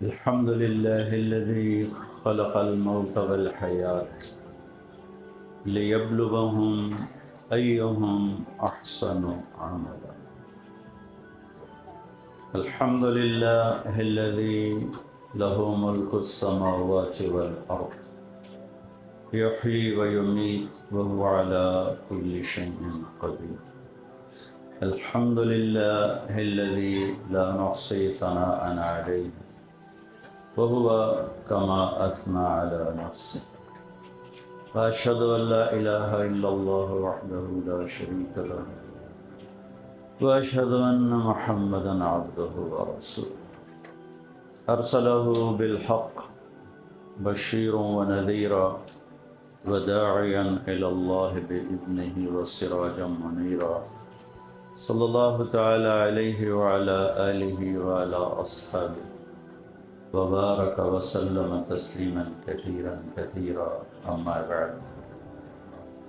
الحمد لله الذي خلق الموت والحياة ليبلوهم أيهم أحسن عملا. الحمد لله الذي له ملك السماوات والأرض يحيي ويميت وهو على كل شيء قدير. الحمد لله الذي لا نحصي ثناء عليه وهو كما أثنى على نفسه. وأشهد أن لا إله إلا الله وحده لا شريك له وأشهد أن محمدا عبده ورسوله أرسله بالحق بشيرا ونذيرا وداعيا إلى الله بإذنه وسراجا منيرا صلى الله تعالى عليه وعلى آله وعلى أصحابه وبارك وسلم تسليما كثيرا كثيرا. أما بعد،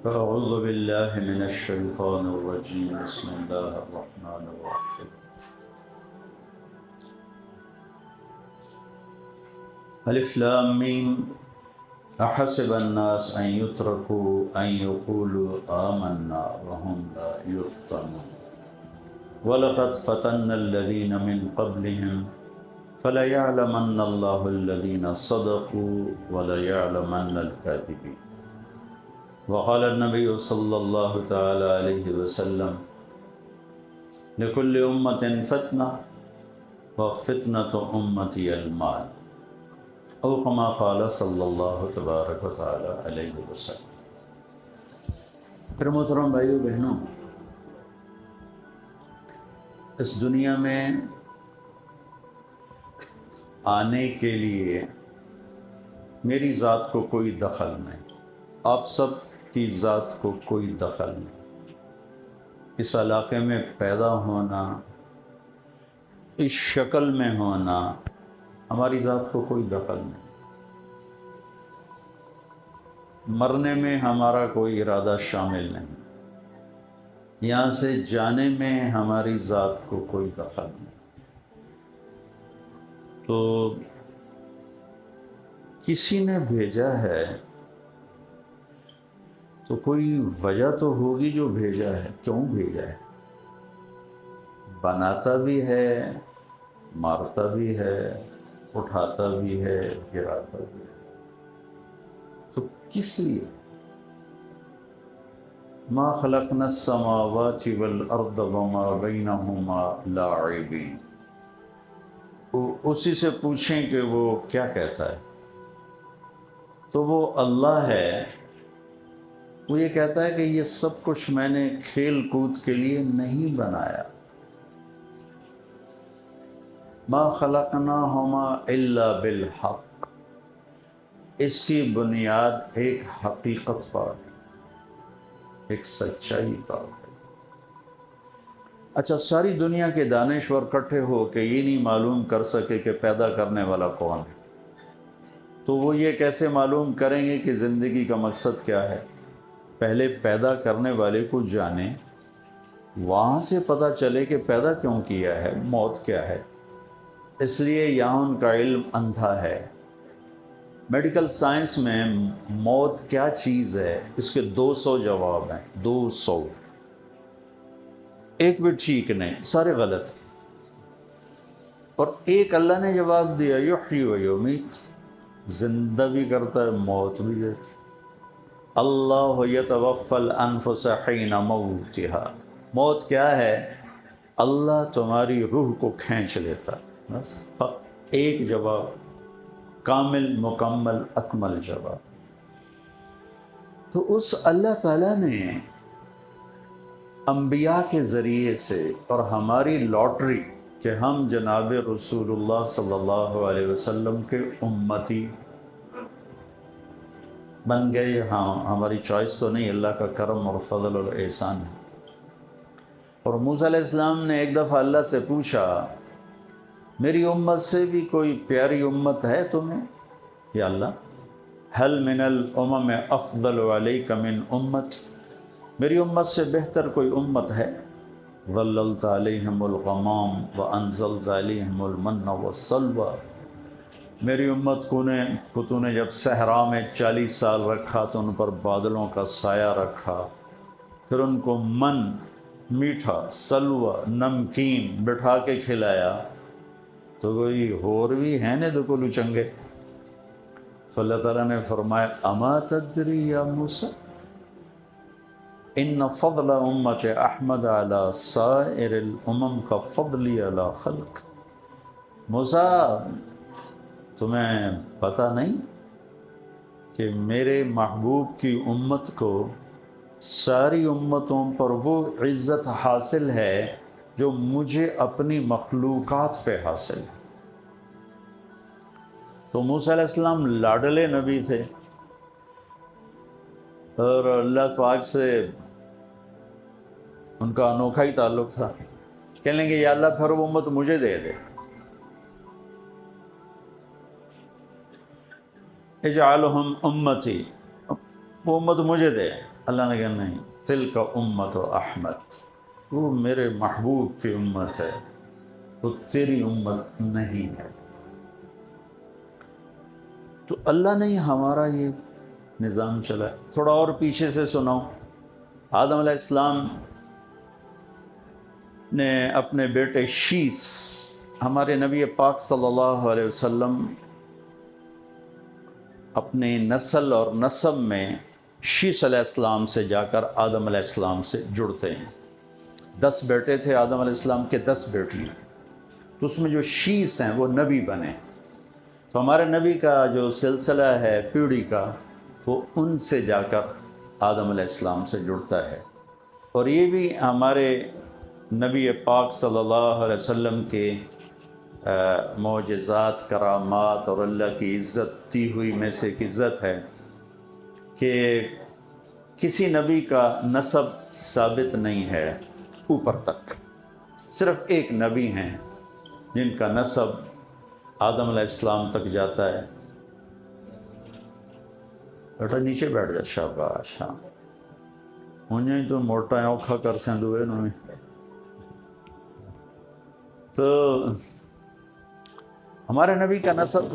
فأعوذ بالله من الشيطان الرجيم. بسم الله الرحمن الرحيم. ألف لام ميم. أحسب الناس أن يتركوا أن يقولوا آمنا وهم لا يفتنون ولقد فتنا الذين من قبلهم فليعلمن الله الذين صدقوا وليعلمن الكاذبين. وقال النبي صلى الله تعالى عليه وسلم: لكل أمة فتنة وفتنة أمتي المال، أو كما قال صلی اللہ تبارک و تعالی علیہ وسلم. پھر محترم بھائیو بہنوں، اس دنیا میں آنے کے لیے میری ذات کو کوئی دخل نہیں، آپ سب کی ذات کو کوئی دخل نہیں. اس علاقے میں پیدا ہونا، اس شکل میں ہونا، ہماری ذات کو کوئی دخل نہیں. مرنے میں ہمارا کوئی ارادہ شامل نہیں، یہاں سے جانے میں ہماری ذات کو کوئی دخل نہیں. تو کسی نے بھیجا ہے تو کوئی وجہ تو ہوگی جو بھیجا ہے، کیوں بھیجا ہے. بناتا بھی ہے، مارتا بھی ہے، اٹھاتا بھی ہے، گراتا بھی ہے. تو کس لیے؟ ما خلقنا السماوات والارض وما بینہما لاعبین. اسی سے پوچھیں کہ وہ کیا کہتا ہے. تو وہ اللہ ہے، وہ یہ کہتا ہے کہ یہ سب کچھ میں نے کھیل کود کے لیے نہیں بنایا. ما خلقناہما الا بالحق. اس کی بنیاد ایک حقیقت پر، ایک سچائی پر ہے. اچھا، ساری دنیا کے دانشور کٹھے ہو کے یہ نہیں معلوم کر سکے کہ پیدا کرنے والا کون ہے، تو وہ یہ کیسے معلوم کریں گے کہ زندگی کا مقصد کیا ہے؟ پہلے پیدا کرنے والے کو جانیں، وہاں سے پتہ چلے کہ پیدا کیوں کیا ہے، موت کیا ہے. اس لیے یہاں ان کا علم اندھا ہے. میڈیکل سائنس میں موت کیا چیز ہے، اس کے 200 جواب ہیں. 200، ایک بھی ٹھیک نہیں، سارے غلط. اور ایک اللہ نے جواب دیا: یحیی و یمیت. زندہ بھی کرتا ہے، موت بھی دیتا. اللہ یتوفی الانفس حین موتها. موت کیا ہے؟ اللہ تمہاری روح کو کھینچ لیتا. بس ایک جواب، کامل مکمل اکمل جواب. تو اس اللہ تعالیٰ نے انبیاء کے ذریعے سے، اور ہماری لاٹری کہ ہم جناب رسول اللہ صلی اللہ علیہ وسلم کے امتی بن گئے. ہاں، ہماری چوائس تو نہیں، اللہ کا کرم اور فضل اور احسان ہے. اور موسیٰ علیہ السلام نے ایک دفعہ اللہ سے پوچھا: میری امت سے بھی کوئی پیاری امت ہے تمہیں؟ یا اللہ، هل من الامم افضل علیک من امت. میری امت سے بہتر کوئی امت ہے؟ ظللت علیہم الغمام وانزلت علیہم المن والسلوى. میری امت کو تو نے جب صحرا میں 40 سال رکھا تو ان پر بادلوں کا سایہ رکھا، پھر ان کو من، میٹھا، سلوہ، نمکین بٹھا کے کھلایا، تو کوئی اور بھی ہیں نے تو کلو چنگے۔ تو اللہ تعالیٰ نے فرمایا اما تدری یا موسیٰ ان فضل امت احمد علی سائر الامم کا فضلی علی خلق۔ موسیٰ تمہیں پتہ نہیں کہ میرے محبوب کی امت کو ساری امتوں پر وہ عزت حاصل ہے جو مجھے اپنی مخلوقات پہ حاصل ہے۔ تو موسیٰ علیہ السلام لاڈلے نبی تھے اور اللہ پاک سے ان کا انوکھا ہی تعلق تھا۔ کہنے لگے یا اللہ پھر وہ امت مجھے دے دے، اجعلہم امتی، وہ امت مجھے دے۔ اللہ نے کہا نہیں، تلک امت احمد، وہ میرے محبوب کی امت ہے، وہ تیری امت نہیں ہے۔ تو اللہ نے ہمارا یہ نظام چلا ہے۔ تھوڑا اور پیچھے سے سناؤں، آدم علیہ السلام نے اپنے بیٹے شیس، ہمارے نبی پاک صلی اللہ علیہ وسلم اپنی نسل اور نسب میں شیس علیہ السلام سے جا کر آدم علیہ السلام سے جڑتے ہیں۔ 10 بیٹے تھے آدم علیہ السلام کے، 10 بیٹیاں، تو اس میں جو شیس ہیں وہ نبی بنے۔ تو ہمارے نبی کا جو سلسلہ ہے پیڑھی کا، وہ ان سے جا کر آدم علیہ السلام سے جڑتا ہے۔ اور یہ بھی ہمارے نبی پاک صلی اللہ علیہ وسلم کے معجزات، کرامات اور اللہ کی عزت دی ہوئی میں سے ایک عزت ہے کہ کسی نبی کا نسب ثابت نہیں ہے اوپر تک، صرف ایک نبی ہیں جن کا نسب آدم علیہ السلام تک جاتا ہے۔ بیٹا نیچے بیٹھ جا، شاباش۔ ہاں انہیں تو موٹا اوکھا کر سیں دوئے انہوں نے۔ تو ہمارے نبی کا نسب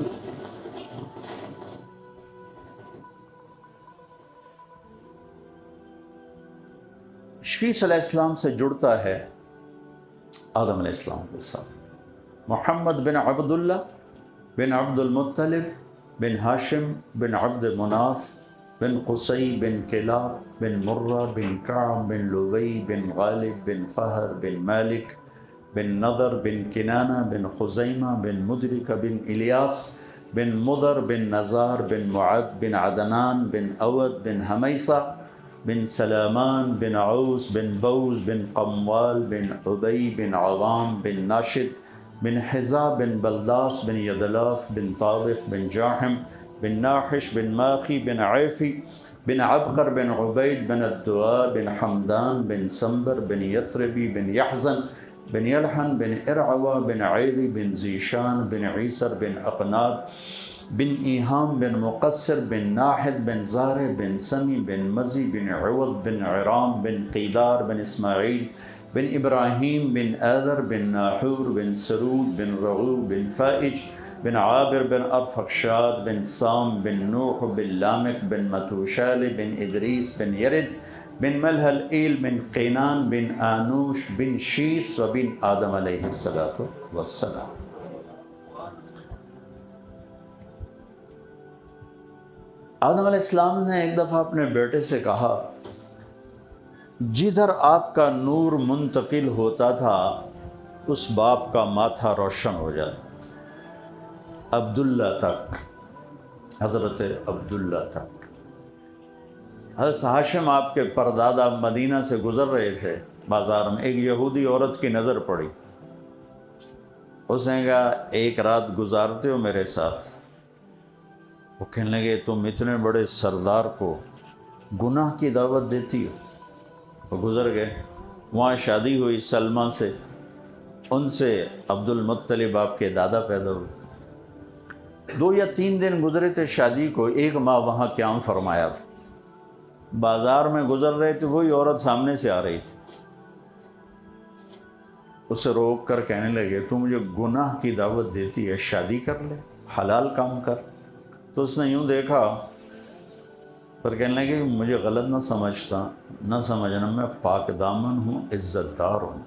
شیس علیہ السلام سے جڑتا ہے آدم علیہ السلام کے ساتھ۔ محمد بن عبداللہ بن عبد المطلب بن ہاشم بن عبد مناف بن قصی بن کلاب بن مرہ بن کعب بن لوی بن غالب بن فہر بن مالک بن نضر بن کنانہ بن خزیمہ بن مدرک بن الیاس بن مضر بن نزار بن معد بن عدنان بن اود بن حمیصہ بن سلامان بن عوس بن بوز بن قموال بن عبی بن عوام بن ناشد بن حزا بن بلداس بن یدلاف بن طابق بن جاحم بن ناحش بن ماخی بن عیفی بن عبقر بن عبید بن الدعاء بن حمدان بن سنبر بن یثربی بن یحزن بن یلحن بن ارعوى بن عیلی بن زیشان بن عیسر بن اقناد بن ایہام بن مقصر بن ناحد بن زارع بن سمی بن مزی بن عوض بن عرام بن قیدار بن اسماعیل بن ابراہیم بن آذر بن ناحور بن سرود بن رغو بن فائج بن عابر بن ارفخشاد بن سام بن نوح بن لامک بن متوشال بن ادریس بن یرد بن ملہل ایل بن قینان بن آنوش بن شیس و بن آدم علیہ السلام۔ آدم علیہ السلام نے ایک دفعہ اپنے بیٹے سے کہا، جدھر آپ کا نور منتقل ہوتا تھا اس باپ کا ماتھا روشن ہو جاتا، عبداللہ تک، حضرت عبداللہ تک۔ حضرت ہاشم آپ کے پردادا مدینہ سے گزر رہے تھے بازار میں، ایک یہودی عورت کی نظر پڑی، اس نے کہا ایک رات گزارتے ہو میرے ساتھ؟ وہ کہنے لگے تم اتنے بڑے سردار کو گناہ کی دعوت دیتی ہو؟ وہ گزر گئے، وہاں شادی ہوئی سلمہ سے، ان سے عبد المطلب آپ کے دادا پیدا ہوئے۔ 2 یا 3 دن گزرے تھے شادی کو، 1 ماہ وہاں قیام فرمایا تھا۔ بازار میں گزر رہے تھے، وہی عورت سامنے سے آ رہی تھی، اسے روک کر کہنے لگے تو مجھے گناہ کی دعوت دیتی ہے، شادی کر لے۔ حلال کام کر۔ تو اس نے یوں دیکھا، پر کہنے لگے کہ مجھے غلط نہ سمجھنا، میں پاک دامن ہوں، عزت دار ہوں،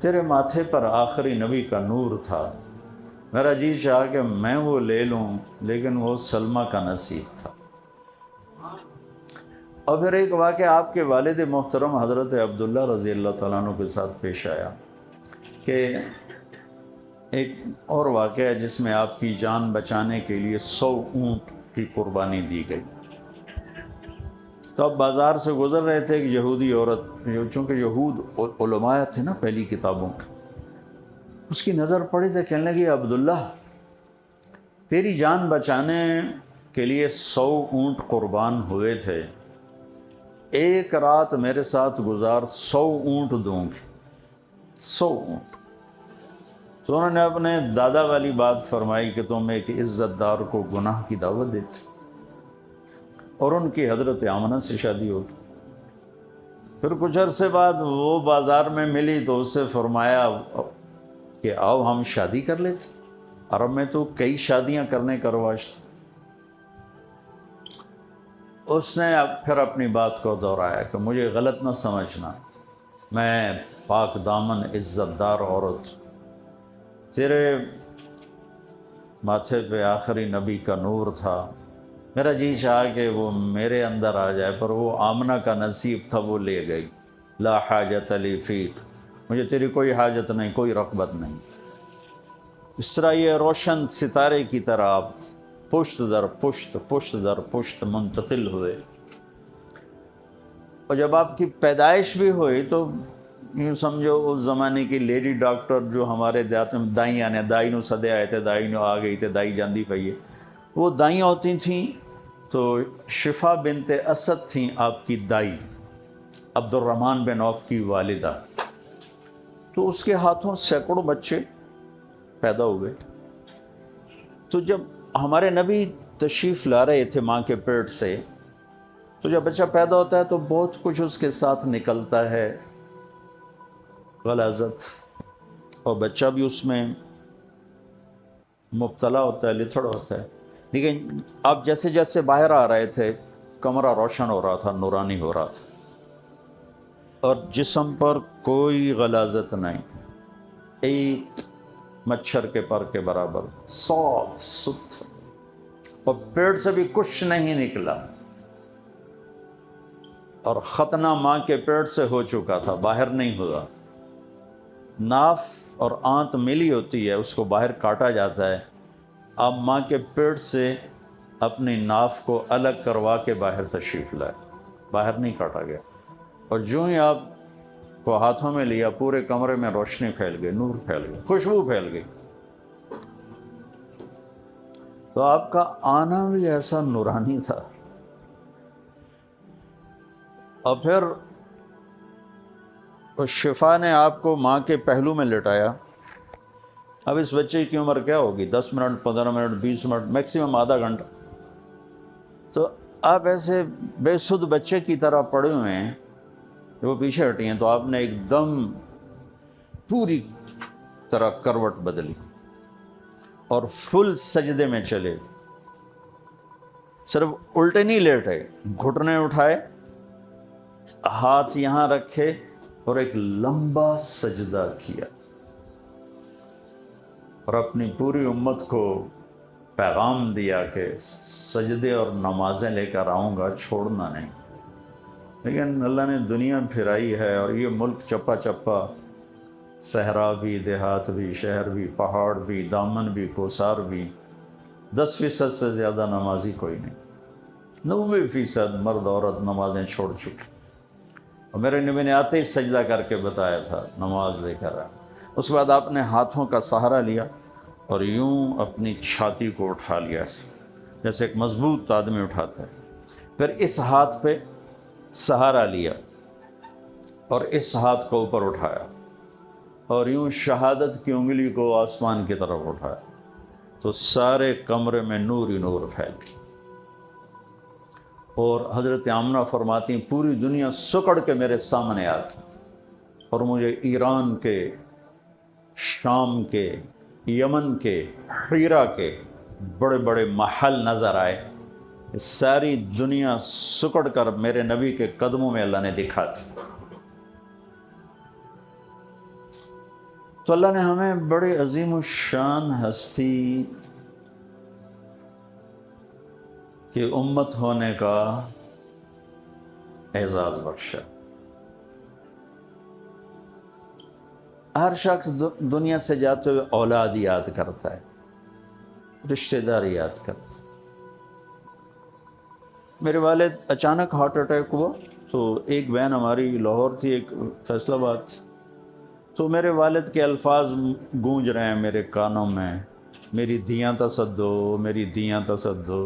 تیرے ماتھے پر آخری نبی کا نور تھا، میرا جی چاہا کہ میں وہ لے لوں، لیکن وہ سلمہ کا نصیب تھا۔ اور پھر ایک واقعہ آپ کے والد محترم حضرت عبداللہ رضی اللہ تعالیٰ عنہ کے ساتھ پیش آیا کہ ایک اور واقعہ ہے جس میں آپ کی جان بچانے کے لیے 100 اونٹ کی قربانی دی گئی۔ تو اب بازار سے گزر رہے تھے، ایک یہودی عورت، چونکہ یہود علماء تھے نا پہلی کتابوں کے، اس کی نظر پڑی تو کہنے لگی عبداللہ تیری جان بچانے کے لیے 100 اونٹ قربان ہوئے تھے، ایک رات میرے ساتھ گزار، 100 اونٹ دوں گی، 100 اونٹ۔ تو انہوں نے اپنے دادا والی بات فرمائی کہ تم ایک عزت دار کو گناہ کی دعوت دیتے، اور ان کی حضرت آمنہ سے شادی ہوگی۔ پھر کچھ عرصے بعد وہ بازار میں ملی تو اس سے فرمایا کہ آؤ ہم شادی کر لیتے، عرب میں تو کئی شادیاں کرنے کا رواج تھا۔ اس نے پھر اپنی بات کو دہرایا کہ مجھے غلط نہ سمجھنا، میں پاک دامن عزت دار عورت، تیرے ماتھے پہ آخری نبی کا نور تھا، میرا جی چاہا کہ وہ میرے اندر آ جائے، پر وہ آمنہ کا نصیب تھا، وہ لے گئی۔ لا حاجت لی فیک، مجھے تیری کوئی حاجت نہیں، کوئی رغبت نہیں۔ اس طرح یہ روشن ستارے کی طرح آپ پشت در پشت منتقل ہوئے، اور جب آپ کی پیدائش بھی ہوئی تو یوں سمجھو اس زمانے کی لیڈی ڈاکٹر جو ہمارے دیہات میں دائیں آنے، دائی نو سدے آئے تھے، دائی نو آ گئی تھے، دائی جاندی پئی ہے، وہ دائیں ہوتی تھیں۔ تو شفا بنت اسد تھیں آپ کی دائی، عبد الرحمن بن عوف کی والدہ، تو اس کے ہاتھوں سینکڑوں بچے پیدا ہوئے۔ تو جب ہمارے نبی تشریف لا رہے تھے ماں کے پیٹ سے، تو جب بچہ پیدا ہوتا ہے تو بہت کچھ اس کے ساتھ نکلتا ہے، غلاظت، اور بچہ بھی اس میں مبتلا ہوتا ہے، لتھڑ ہوتا ہے۔ لیکن آپ جیسے جیسے باہر آ رہے تھے کمرہ روشن ہو رہا تھا، نورانی ہو رہا تھا، اور جسم پر کوئی غلاظت نہیں، ایک مچھر کے پر کے برابر صاف ستھرا، اور پیٹ سے بھی کچھ نہیں نکلا، اور ختنہ ماں کے پیٹ سے ہو چکا تھا، باہر نہیں ہوا۔ ناف اور آنت ملی ہوتی ہے، اس کو باہر کاٹا جاتا ہے، آپ ماں کے پیٹ سے اپنی ناف کو الگ کروا کے باہر تشریف لائے، باہر نہیں کاٹا گیا، اور جو ہی آپ کو ہاتھوں میں لیا پورے کمرے میں روشنی پھیل گئی، نور پھیل گئی، خوشبو پھیل گئی۔ تو آپ کا آنا بھی ایسا نورانی تھا۔ اور پھر اس شفا نے آپ کو ماں کے پہلو میں لٹایا۔ اب اس بچے کی عمر کیا ہوگی؟ 10 منٹ، 15 منٹ، 20 منٹ، میکسیمم آدھا گھنٹہ۔ تو آپ ایسے بے سدھ بچے کی طرح پڑے ہوئے ہیں، وہ پیچھے ہٹی ہیں، تو آپ نے ایک دم پوری طرح کروٹ بدلی اور فل سجدے میں چلے، صرف الٹے نہیں لیٹے، گھٹنے اٹھائے، ہاتھ یہاں رکھے اور ایک لمبا سجدہ کیا، اور اپنی پوری امت کو پیغام دیا کہ سجدے اور نمازیں لے کر آؤں گا، چھوڑنا نہیں۔ لیکن اللہ نے دنیا پھرائی ہے، اور یہ ملک چپا چپا، صحرا بھی، دیہات بھی، شہر بھی، پہاڑ بھی، دامن بھی، کوسار بھی، 10% سے زیادہ نمازی کوئی نہیں، 90% مرد عورت نمازیں چھوڑ چکے۔ اور میرے نبی نے آتے ہی سجدہ کر کے بتایا تھا، نماز لے کر آیا۔ اس کے بعد آپ نے ہاتھوں کا سہارا لیا اور یوں اپنی چھاتی کو اٹھا لیا، جیسے ایک مضبوط آدمی اٹھاتا ہے، پھر اس ہاتھ پہ سہارا لیا اور اس ہاتھ کو اوپر اٹھایا، اور یوں شہادت کی انگلی کو آسمان کی طرف اٹھایا، تو سارے کمرے میں نور ہی نور پھیل گئی۔ اور حضرت آمنہ فرماتی ہیں پوری دنیا سکڑ کے میرے سامنے آتی، اور مجھے ایران کے، شام کے، یمن کے حیرہ کے بڑے بڑے محل نظر آئے، ساری دنیا سکڑ کر میرے نبی کے قدموں میں اللہ نے دکھا تھی۔ تو اللہ نے ہمیں بڑے عظیم الشان ہستی کی امت ہونے کا اعزاز بخشا۔ ہر شخص دنیا سے جاتے ہوئے اولاد یاد کرتا ہے، رشتہ دار یاد کرتا ہے۔ میرے والد اچانک ہارٹ اٹیک ہوا، تو ایک بہن ہماری لاہور تھی، ایک فیصل آباد تھی، تو میرے والد کے الفاظ گونج رہے ہیں میرے کانوں میں، میری دھیاں تصدو، میری دھیاں تصدو،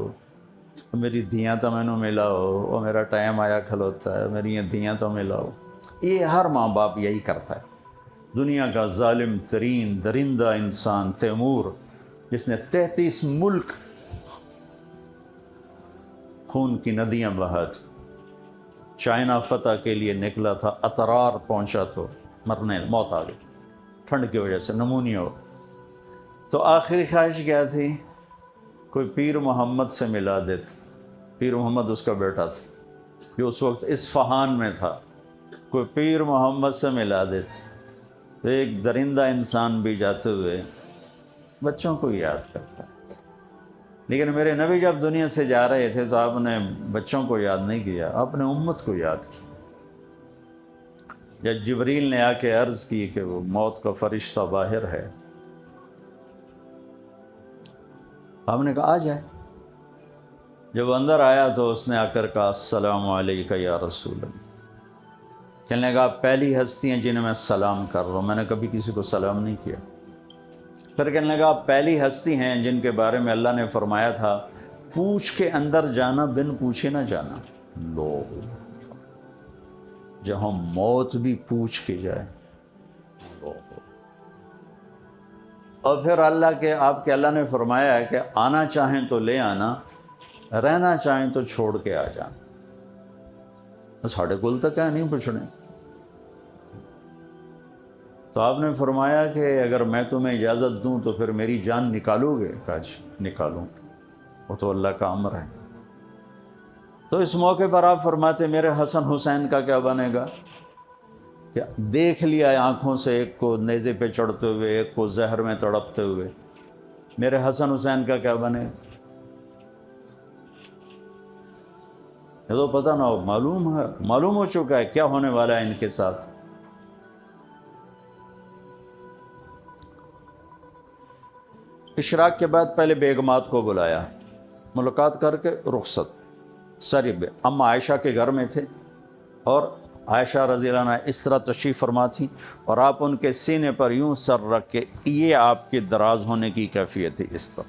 میری دھیاں تو مینوں ملاؤ، اور میرا ٹائم آیا کھلوتا ہے، میری یہ دھیاں تو ملاؤ۔ یہ ہر ماں باپ یہی کرتا ہے۔ دنیا کا ظالم ترین درندہ انسان تیمور، جس نے 33 ملک خون کی ندیاں بہا تھی، چائنا فتح کے لیے نکلا تھا، اطرار پہنچا تو موت آ گئی ٹھنڈ کی وجہ سے، نمونیا ہو۔ تو آخری خواہش کیا تھی؟ کوئی پیر محمد سے ملا دیتے۔ پیر محمد اس کا بیٹا تھا جو اس وقت اصفہان میں تھا، کوئی پیر محمد سے ملا دیتے۔ تو ایک درندہ انسان بھی جاتے ہوئے بچوں کو یاد کرتا ہے۔ لیکن میرے نبی جب دنیا سے جا رہے تھے تو آپ نے بچوں کو یاد نہیں کیا، آپ نے امت کو یاد کیا۔ جب جبریل نے آ کے عرض کی کہ وہ موت کا فرشتہ باہر ہے، آپ نے کہا آ جائے۔ جب اندر آیا تو اس نے آ کر کہا السلام علیکہ یا رسول اللہ۔ کہنے لگا پہلی ہستی ہیں جنہیں میں سلام کر رہا ہوں، میں نے کبھی کسی کو سلام نہیں کیا۔ پھر کہنے لگا پہلی ہستی ہیں جن کے بارے میں اللہ نے فرمایا تھا پوچھ کے اندر جانا، بن پوچھے نہ جانا۔ لو، جہاں موت بھی پوچھ کے جائے۔ اور پھر اللہ نے فرمایا ہے کہ آنا چاہیں تو لے آنا، رہنا چاہیں تو چھوڑ کے آ جانا۔ ساڑھے کل تک ہے نہیں پوچھنے۔ تو آپ نے فرمایا کہ اگر میں تمہیں اجازت دوں تو پھر میری جان نکالو گے؟ کاش نکالوں، وہ تو اللہ کا امر ہے۔ تو اس موقع پر آپ فرماتے میرے حسن حسین کا کیا بنے گا؟ کہ دیکھ لیا آنکھوں سے ایک کو نیزے پہ چڑھتے ہوئے، ایک کو زہر میں تڑپتے ہوئے، میرے حسن حسین کا کیا بنے گا؟ یہ تو پتہ نہ ہو، معلوم ہو چکا ہے کیا ہونے والا ہے ان کے ساتھ۔ اشراق کے بعد پہلے بیگمات کو بلایا، ملاقات کر کے رخصت۔ اما عائشہ کے گھر میں تھے، اور عائشہ رضی اللہ عنہ اس طرح تشریف فرما تھی، اور آپ ان کے سینے پر یوں سر رکھ کے، یہ آپ کے دراز ہونے کی کیفیت تھی، اس طرح۔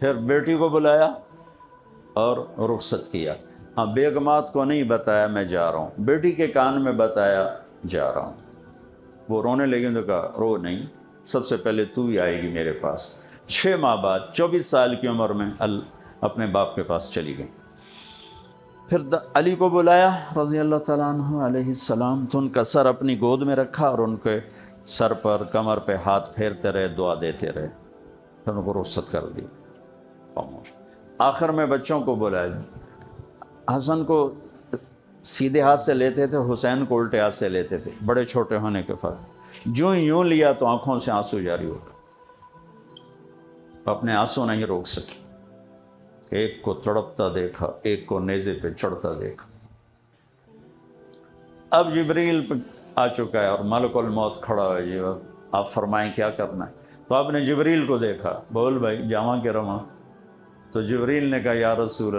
پھر بیٹی کو بلایا اور رخصت کیا۔ ہاں، بیگمات کو نہیں بتایا میں جا رہا ہوں، بیٹی کے کان میں بتایا جا رہا ہوں۔ وہ رونے لگیں تو کہا رو نہیں، سب سے پہلے تو ہی آئے گی میرے پاس۔ 6 ماہ بعد 24 سال کی عمر میں اپنے باپ کے پاس چلی گئی۔ پھر علی کو بلایا رضی اللہ تعالیٰ عنہ علیہ السلام، تو ان کا سر اپنی گود میں رکھا اور ان کے سر پر کمر پہ ہاتھ پھیرتے رہے، دعا دیتے رہے، پھر ان کو رخصت کر دی۔ آخر میں بچوں کو بلایا۔ حسن کو سیدھے ہاتھ سے لیتے تھے، حسین کو الٹے ہاتھ سے لیتے تھے، بڑے چھوٹے ہونے کے فرق۔ یوں لیا تو آنکھوں سے آنسو جاری ہو گئے، اپنے آنسو نہیں روک سکے۔ ایک کو تڑپتا دیکھا، ایک کو نیزے پہ چڑھتا دیکھا۔ اب جبریل آ چکا ہے اور ملک الموت کھڑا ہے، جی آپ فرمائیں کیا کرنا ہے؟ تو آپ نے جبریل کو دیکھا، بول بھائی جاواں کے رواں؟ تو جبریل نے کہا یا رسول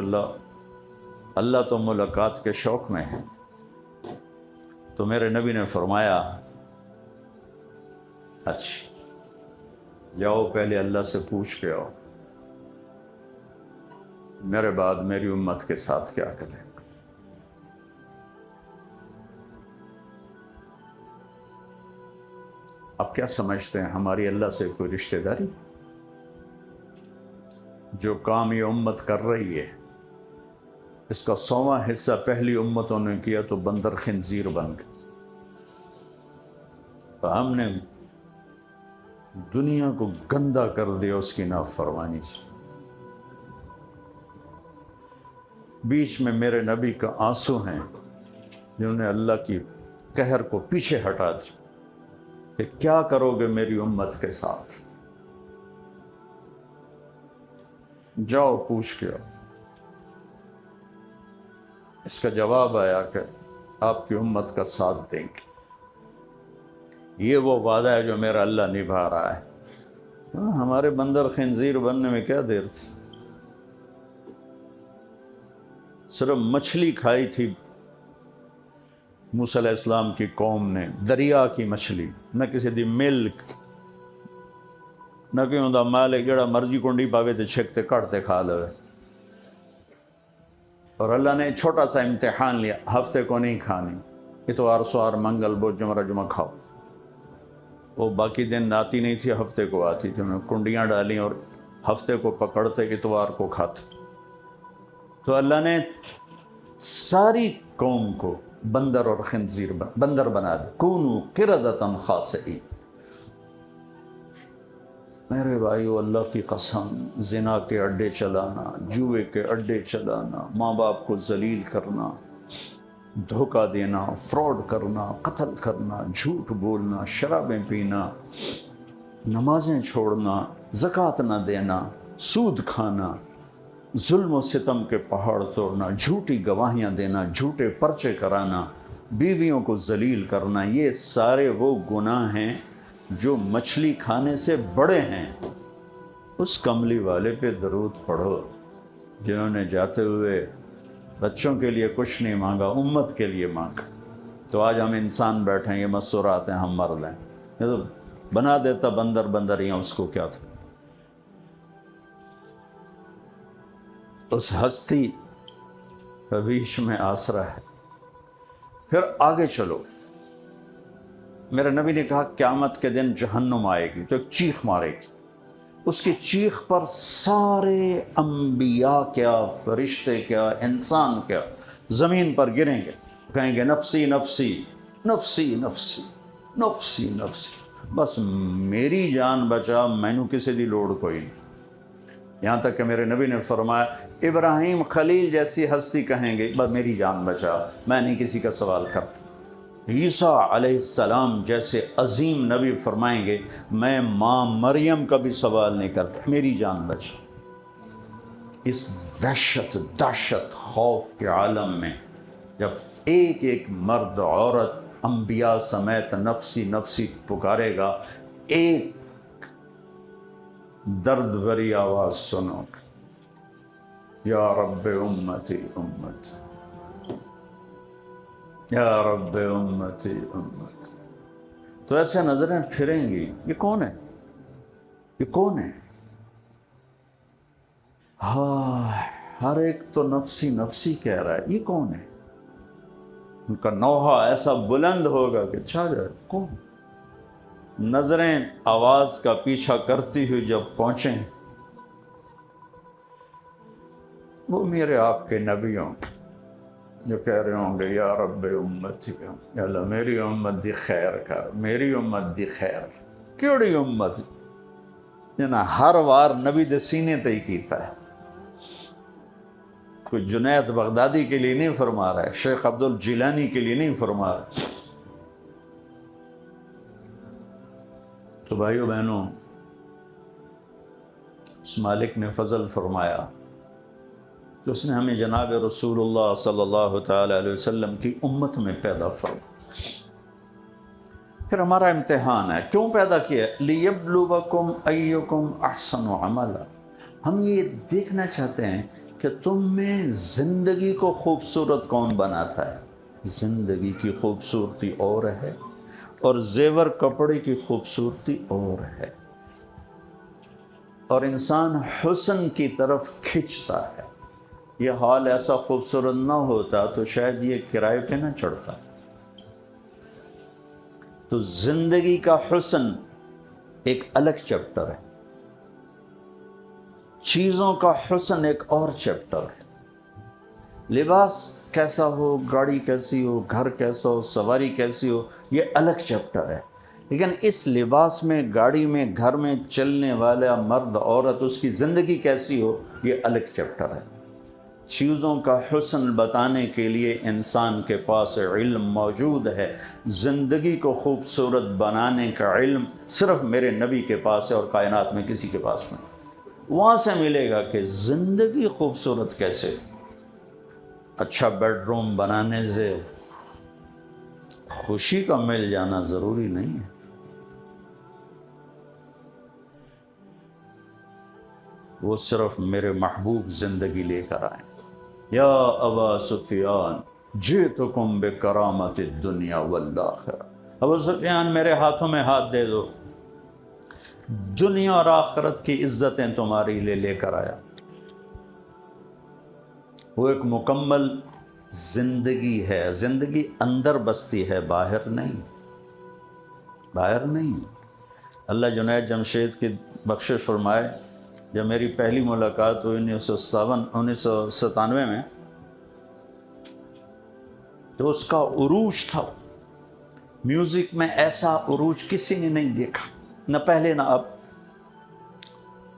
اللہ تو ملاقات کے شوق میں ہے۔ تو میرے نبی نے فرمایا اچھا جاؤ، پہلے اللہ سے پوچھ کے آؤ، میرے بعد میری امت کے ساتھ کیا کریں۔ آپ کیا سمجھتے ہیں ہماری اللہ سے کوئی رشتہ داری؟ جو کام یہ امت کر رہی ہے، اس کا 100واں حصہ پہلی امتوں نے کیا تو بندر خنزیر بن گئے۔ تو ہم نے دنیا کو گندا کر دیا اس کی نافرمانی سے۔ بیچ میں میرے نبی کا آنسو ہیں جنہوں نے اللہ کی قہر کو پیچھے ہٹا دیا کہ کیا کرو گے میری امت کے ساتھ، جاؤ پوچھ کے آؤ۔ اس کا جواب آیا کہ آپ کی امت کا ساتھ دیں گے، یہ وہ وعدہ ہے جو میرا اللہ نبھا رہا ہے۔ ہمارے بندر خنزیر بننے میں کیا دیر تھی، صرف مچھلی کھائی تھی موسیٰ علیہ السلام کی قوم نے، دریا کی مچھلی، نہ کسی دی ملک، نہ کیوں دا مالک جڑا مرضی کنڈی پاوے تے چھکتے کٹتے کھا لے۔ اور اللہ نے چھوٹا سا امتحان لیا، ہفتے کو نہیں کھانی، اتوار سوار منگل بدھ جمعہ جمعہ کھاؤ۔ وہ باقی دن آتی نہیں تھی، ہفتے کو آتی تھی، میں کنڈیاں ڈالیں اور ہفتے کو پکڑتے اتوار کو کھاتے۔ تو اللہ نے ساری قوم کو بندر اور خنزیر بندر بنا دیا، کونوا قردۃ خاسئین۔ میرے بھائیو، اللہ کی قسم، زنا کے اڈے چلانا، جوئے کے اڈے چلانا، ماں باپ کو ذلیل کرنا، دھوکہ دینا، فراڈ کرنا، قتل کرنا، جھوٹ بولنا، شرابیں پینا، نمازیں چھوڑنا، زکوٰۃ نہ دینا، سود کھانا، ظلم و ستم کے پہاڑ توڑنا، جھوٹی گواہیاں دینا، جھوٹے پرچے کرانا، بیویوں کو ذلیل کرنا، یہ سارے وہ گناہ ہیں جو مچھلی کھانے سے بڑے ہیں۔ اس کملی والے پہ درود پڑھو جنہوں نے جاتے ہوئے بچوں کے لیے کچھ نہیں مانگا، امت کے لیے مانگا۔ تو آج ہم انسان بیٹھیں، یہ مستورات ہیں، ہم مر لیں۔ یہ تو بنا دیتا بندر بندریاں، اس کو کیا تھا۔ اس ہستی کا بیچ میں آسرا ہے۔ پھر آگے چلو، میرے نبی نے کہا قیامت کے دن جہنم آئے گی تو ایک چیخ مارے گی، اس کی چیخ پر سارے انبیاء کیا، فرشتے کیا، انسان کیا، زمین پر گریں گے، کہیں گے نفسی نفسی نفسی نفسی نفسی نفسی، بس میری جان بچا، مینوں کسی دی لوڑ کوئی نہیں۔ یہاں تک کہ میرے نبی نے فرمایا ابراہیم خلیل جیسی ہستی کہیں گے بس میری جان بچا، میں نہیں کسی کا سوال کرتا۔ عیسیٰ علیہ السلام جیسے عظیم نبی فرمائیں گے میں ماں مریم کا بھی سوال نہیں کرتا، میری جان بچا۔ اس وحشت، دہشت، خوف کے عالم میں جب ایک ایک مرد عورت انبیاء سمیت نفسی نفسی پکارے گا، ایک درد بھری آواز سنو گے، یا رب امتی امتی، یا رب امتی امتی۔ تو ایسے نظریں پھریں گی، یہ کون ہے، یہ کون ہے؟ ہاں، ہر ایک تو نفسی نفسی کہہ رہا ہے، یہ کون ہے؟ ان کا نوحہ ایسا بلند ہوگا کہ چھا جائے، کون؟ نظریں آواز کا پیچھا کرتی ہوئی جب پہنچیں، وہ میرے آپ کے نبیوں جو کہہ رہے ہوں گے یا رب امتی، یا اللہ میری امت دی خیر کر، میری امت دی خیر، کیڑی امت جنہاں ہر وار نبی دے سینے تے ہی کیتا ہے۔ کوئی جنید بغدادی کے لیے نہیں فرما رہا ہے، شیخ عبد الجیلانی کے لیے نہیں فرما رہا ہے۔ تو بھائیو بہنوں، اس مالک نے فضل فرمایا تو اس نے ہمیں جناب رسول اللہ صلی اللہ تعالیٰ علیہ وسلم کی امت میں پیدا فرمایا۔ پھر ہمارا امتحان ہے، کیوں پیدا کیا؟ لِيَبْلُوَكُمْ أَيُّكُمْ أَحْسَنُ عَمَلًا، ہم یہ دیکھنا چاہتے ہیں کہ تم میں زندگی کو خوبصورت کون بناتا ہے۔ زندگی کی خوبصورتی اور ہے اور زیور کپڑے کی خوبصورتی اور ہے، اور انسان حسن کی طرف کھنچتا ہے۔ یہ حال ایسا خوبصورت نہ ہوتا تو شاید یہ کرائے پہ نہ چڑھتا۔ تو زندگی کا حسن ایک الگ چیپٹر ہے، چیزوں کا حسن ایک اور چیپٹر ہے۔ لباس کیسا ہو، گاڑی کیسی ہو، گھر کیسا ہو، سواری کیسی ہو، یہ الگ چیپٹر ہے۔ لیکن اس لباس میں، گاڑی میں، گھر میں چلنے والا مرد عورت، اس کی زندگی کیسی ہو، یہ الگ چیپٹر ہے۔ چیزوں کا حسن بتانے کے لیے انسان کے پاس علم موجود ہے، زندگی کو خوبصورت بنانے کا علم صرف میرے نبی کے پاس ہے اور کائنات میں کسی کے پاس نہیں۔ وہاں سے ملے گا کہ زندگی خوبصورت کیسے۔ اچھا بیڈ روم بنانے سے خوشی کا مل جانا ضروری نہیں ہے۔ وہ صرف میرے محبوب زندگی لے کر آئیں۔ یا ابا سفیان جئتکم بکرامت الدنیا والآخرہ، ابو سفیان میرے ہاتھوں میں ہاتھ دے دو، دنیا اور آخرت کی عزتیں تمہاری لیے لے کر آیا۔ وہ ایک مکمل زندگی ہے، زندگی اندر بستی ہے، باہر نہیں، باہر نہیں۔ اللہ جنید جمشید کی بخشش فرمائے، جب میری پہلی ملاقات ہوئی 1997 میں، تو اس کا عروج تھا۔ میوزک میں ایسا عروج کسی نے نہیں دیکھا، نہ پہلے نہ اب۔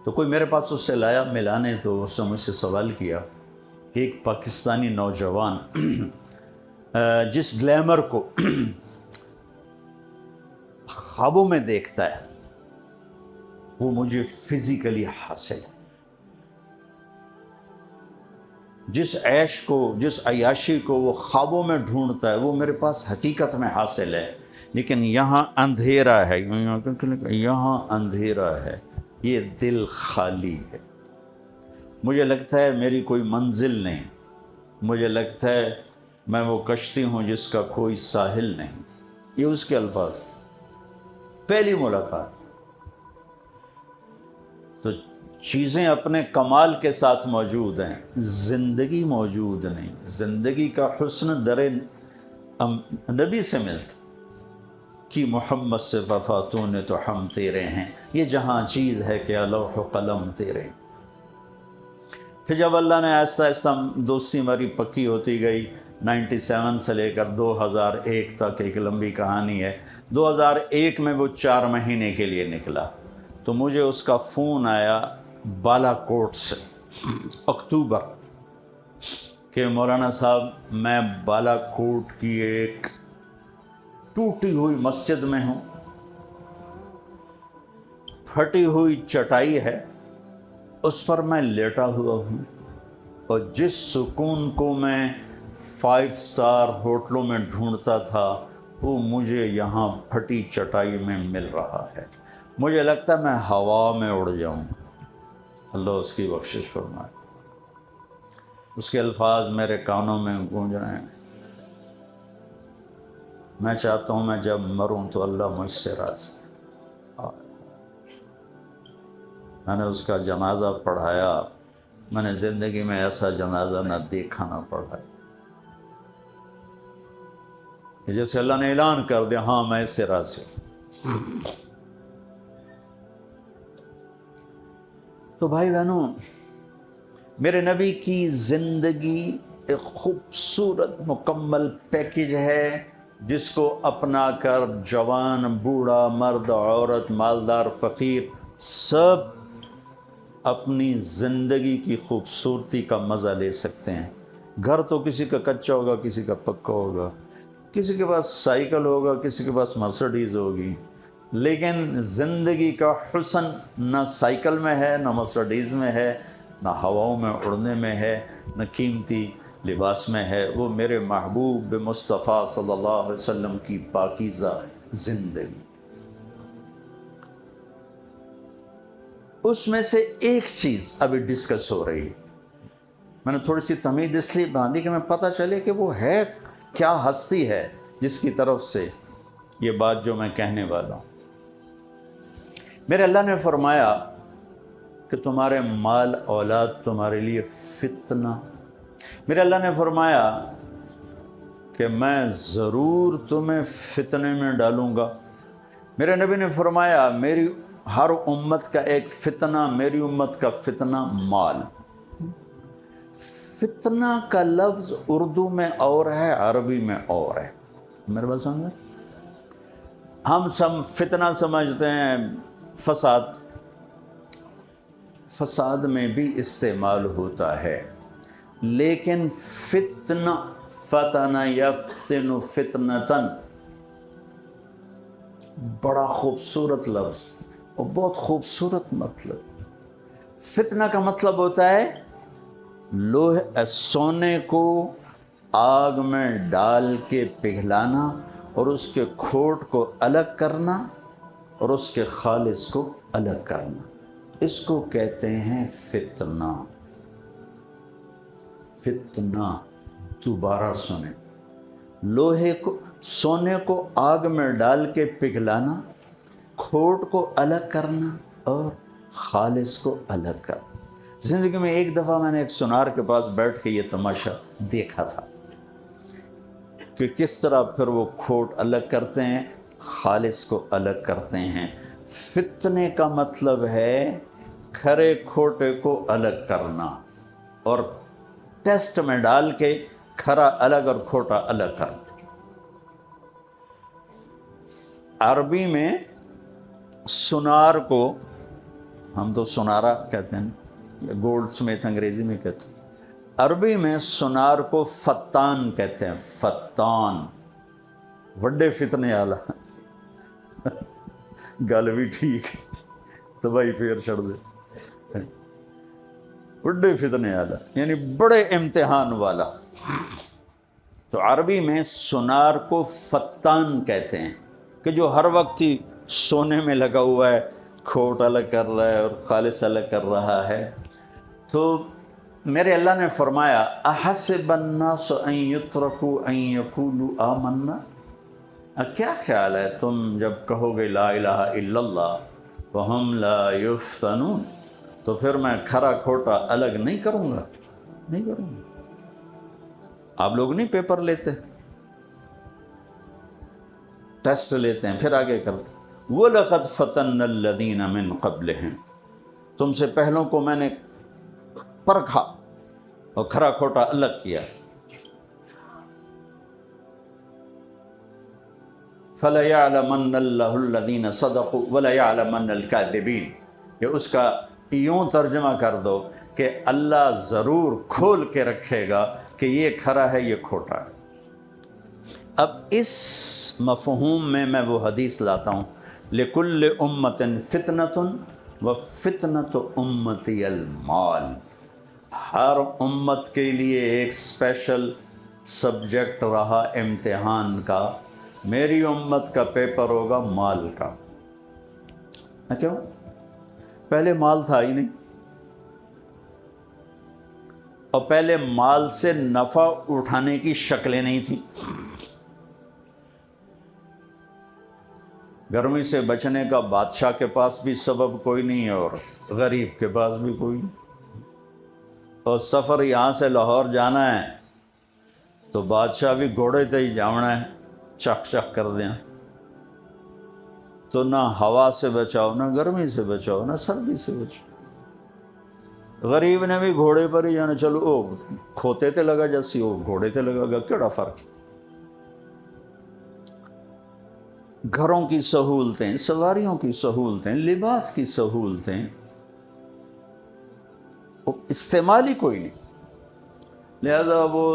تو کوئی میرے پاس اس سے لایا ملانے، تو اس نے مجھ سے سوال کیا کہ ایک پاکستانی نوجوان جس گلیمر کو خوابوں میں دیکھتا ہے، وہ مجھے فزیکلی حاصل ہے۔ جس عیش کو، جس عیاشی کو وہ خوابوں میں ڈھونڈتا ہے، وہ میرے پاس حقیقت میں حاصل ہے۔ لیکن یہاں اندھیرا ہے، یہاں اندھیرا ہے، یہ دل خالی ہے۔ مجھے لگتا ہے میری کوئی منزل نہیں، مجھے لگتا ہے میں وہ کشتی ہوں جس کا کوئی ساحل نہیں۔ یہ اس کے الفاظ۔ پہلی ملاقات تو چیزیں اپنے کمال کے ساتھ موجود ہیں، زندگی موجود نہیں۔ زندگی کا حسن در نبی سے ملتا کہ محمد سے وفاتوں نے تو ہم تیرے ہیں، یہ جہاں چیز ہے کہ لوح و قلم تیرے۔ پھر جب اللہ نے ایسا ایسا دوستی ہماری پکی ہوتی گئی، 97 سے لے کر 2001 تک ایک لمبی کہانی ہے۔ 2001 میں وہ 4 مہینے کے لیے نکلا، تو مجھے اس کا فون آیا بالا کوٹ سے، اکتوبر، کہ مولانا صاحب میں بالا کوٹ کی ایک ٹوٹی ہوئی مسجد میں ہوں، پھٹی ہوئی چٹائی ہے، اس پر میں لیٹا ہوا ہوں، اور جس سکون کو میں 5 اسٹار ہوٹلوں میں ڈھونڈتا تھا وہ مجھے یہاں پھٹی چٹائی میں مل رہا ہے۔ مجھے لگتا ہے میں ہوا میں اڑ جاؤں۔ اللہ اس کی بخشش فرمائے۔ اس کے الفاظ میرے کانوں میں گونج رہے ہیں۔ میں چاہتا ہوں میں جب مروں تو اللہ مجھ سے راضی۔ میں نے اس کا جنازہ پڑھایا، میں نے زندگی میں ایسا جنازہ نہ دیکھا نہ پڑھا، کہ جیسے اللہ نے اعلان کر دیا ہاں میں اس سے راضی۔ تو بھائی بہنوں، میرے نبی کی زندگی ایک خوبصورت مکمل پیکج ہے، جس کو اپنا کر جوان، بوڑھا، مرد، عورت، مالدار، فقیر، سب اپنی زندگی کی خوبصورتی کا مزہ لے سکتے ہیں۔ گھر تو کسی کا کچا ہوگا، کسی کا پکا ہوگا، کسی کے پاس سائیکل ہوگا، کسی کے پاس مرسڈیز ہوگی، لیکن زندگی کا حسن نہ سائیکل میں ہے، نہ مرسڈیز میں ہے، نہ ہواؤں میں اڑنے میں ہے، نہ قیمتی لباس میں ہے۔ وہ میرے محبوب مصطفیٰ صلی اللہ علیہ وسلم کی پاکیزہ زندگی۔ اس میں سے ایک چیز ابھی ڈسکس ہو رہی ہے، میں نے تھوڑی سی تمہید اس لیے باندھی کہ میں پتہ چلے کہ وہ ہے کیا ہستی ہے جس کی طرف سے یہ بات جو میں کہنے والا ہوں۔ میرے اللہ نے فرمایا کہ تمہارے مال اولاد تمہارے لیے فتنہ۔ میرے اللہ نے فرمایا کہ میں ضرور تمہیں فتنے میں ڈالوں گا۔ میرے نبی نے فرمایا میری ہر امت کا ایک فتنہ، میری امت کا فتنہ مال۔ فتنہ کا لفظ اردو میں اور ہے، عربی میں اور ہے۔ میرے بات سمجھ؟ ہم سب فتنہ سمجھتے ہیں فساد میں بھی استعمال ہوتا ہے، لیکن فتنہ، فتن یفتن فتنتن، بڑا خوبصورت لفظ اور بہت خوبصورت مطلب۔ فتنہ کا مطلب ہوتا ہے لوہے سونے کو آگ میں ڈال کے پگھلانا اور اس کے کھوٹ کو الگ کرنا اور اس کے خالص کو الگ کرنا، اس کو کہتے ہیں فتنہ۔ فتنہ، دوبارہ سنیں، لوہے کو، سونے کو آگ میں ڈال کے پگھلانا، کھوٹ کو الگ کرنا اور خالص کو الگ کرنا۔ زندگی میں ایک دفعہ میں نے ایک سونار کے پاس بیٹھ کے یہ تماشا دیکھا تھا کہ کس طرح پھر وہ کھوٹ الگ کرتے ہیں، خالص کو الگ کرتے ہیں۔ فتنے کا مطلب ہے کھرے کھوٹے کو الگ کرنا اور ٹیسٹ میں ڈال کے کھرا الگ اور کھوٹا الگ کرنا۔ عربی میں سونار کو، ہم تو سونارا کہتے ہیں، گولڈ سمیت انگریزی میں کہتے ہیں، عربی میں سونار کو فتان کہتے ہیں۔ فتان، وڈے فتنے آلا، گل بھی ٹھیک تو بھائی پھر چھڑ دے، وڈے فتنے آلا یعنی بڑے امتحان والا۔ تو عربی میں سونار کو فتان کہتے ہیں کہ جو ہر وقت ہی سونے میں لگا ہوا ہے، کھوٹ الگ کر رہا ہے اور خالص الگ کر رہا ہے۔ تو میرے اللہ نے فرمایا احسب الناس ان یترکوا ان یقولوا آمنا، کیا خیال ہے تم جب کہو گے لا الہ الا اللہ وہم لا یفتنون، تو پھر میں کھرا کھوٹا الگ نہیں کروں گا؟ نہیں کروں گا۔ آپ لوگ نہیں پیپر لیتے، ٹیسٹ لیتے ہیں، پھر آگے کرتے۔ وَلَقَدْ فَتَنَّ الَّذِينَ مِن قَبْلِهِمْ، تم سے پہلوں کو میں نے پرکھا اور کھرا کھوٹا الگ کیا۔ فَلَيَعْلَمَنَّ اللَّهُ الَّذِينَ صَدَقُوا وَلَيَعْلَمَنَّ الْكَاذِبِينَ، یہ اس کا یوں ترجمہ کر دو کہ اللہ ضرور کھول کے رکھے گا کہ یہ کھرا ہے، یہ کھوٹا ہے۔ اب اس مفہوم میں وہ حدیث لاتا ہوں، لِكُلِّ أُمَّةٍ فِتْنَةٌ وَفِتْنَةُ أُمَّتِيَ الْمَالِ، ہر امت کے لیے ایک اسپیشل سبجیکٹ رہا امتحان کا، میری امت کا پیپر ہوگا مال کا۔ کیوں؟ پہلے مال تھا ہی نہیں، اور پہلے مال سے نفع اٹھانے کی شکلیں نہیں تھیں۔ گرمی سے بچنے کا بادشاہ کے پاس بھی سبب کوئی نہیں ہے اور غریب کے پاس بھی کوئی نہیں، اور سفر یہاں سے لاہور جانا ہے تو بادشاہ بھی گھوڑے تے ہی جانا ہے، چک چک کر دیں، تو نہ ہوا سے بچاؤ، نہ گرمی سے بچاؤ، نہ سردی سے بچاؤ۔ غریب نے بھی گھوڑے پر ہی جانا، چلو او کھوتے تے لگا جیسی وہ گھوڑے تے لگا گا، کیڑا فرق ہے۔ گھروں کی سہولتیں، سواریوں کی سہولتیں، لباس کی سہولتیں، وہ استعمال ہی کوئی نہیں، لہذا وہ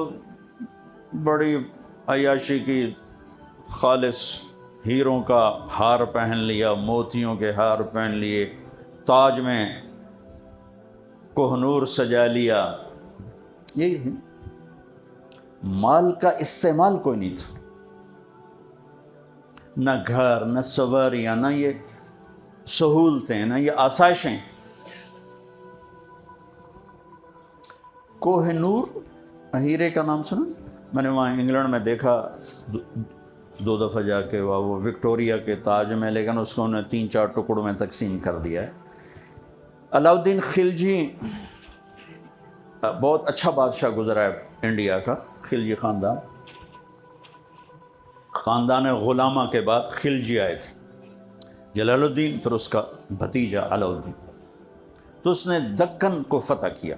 بڑی عیاشی کی، خالص ہیروں کا ہار پہن لیا، موتیوں کے ہار پہن لیے، تاج میں کوہ نور سجا لیا، یہی ہے۔ مال کا استعمال کوئی نہیں تھا، نہ گھر، نہ سواریاں، نہ یہ سہولتیں، نہ یہ آسائشیں۔ کوہ نور، ہیرے کا نام سنا؟ میں نے وہاں انگلینڈ میں دیکھا، دو دفعہ جا کے، وہ وکٹوریا کے تاج میں، لیکن اس کو انہیں 3-4 ٹکڑوں میں تقسیم کر دیا ہے۔ علاؤ الدین خلجی بہت اچھا بادشاہ گزرا ہے انڈیا کا، خلجی خاندان، خاندان غلامہ کے بعد خلجی آئے تھے، جلال الدین، پھر اس کا بھتیجا علاؤ الدین۔ تو اس نے دکن کو فتح کیا،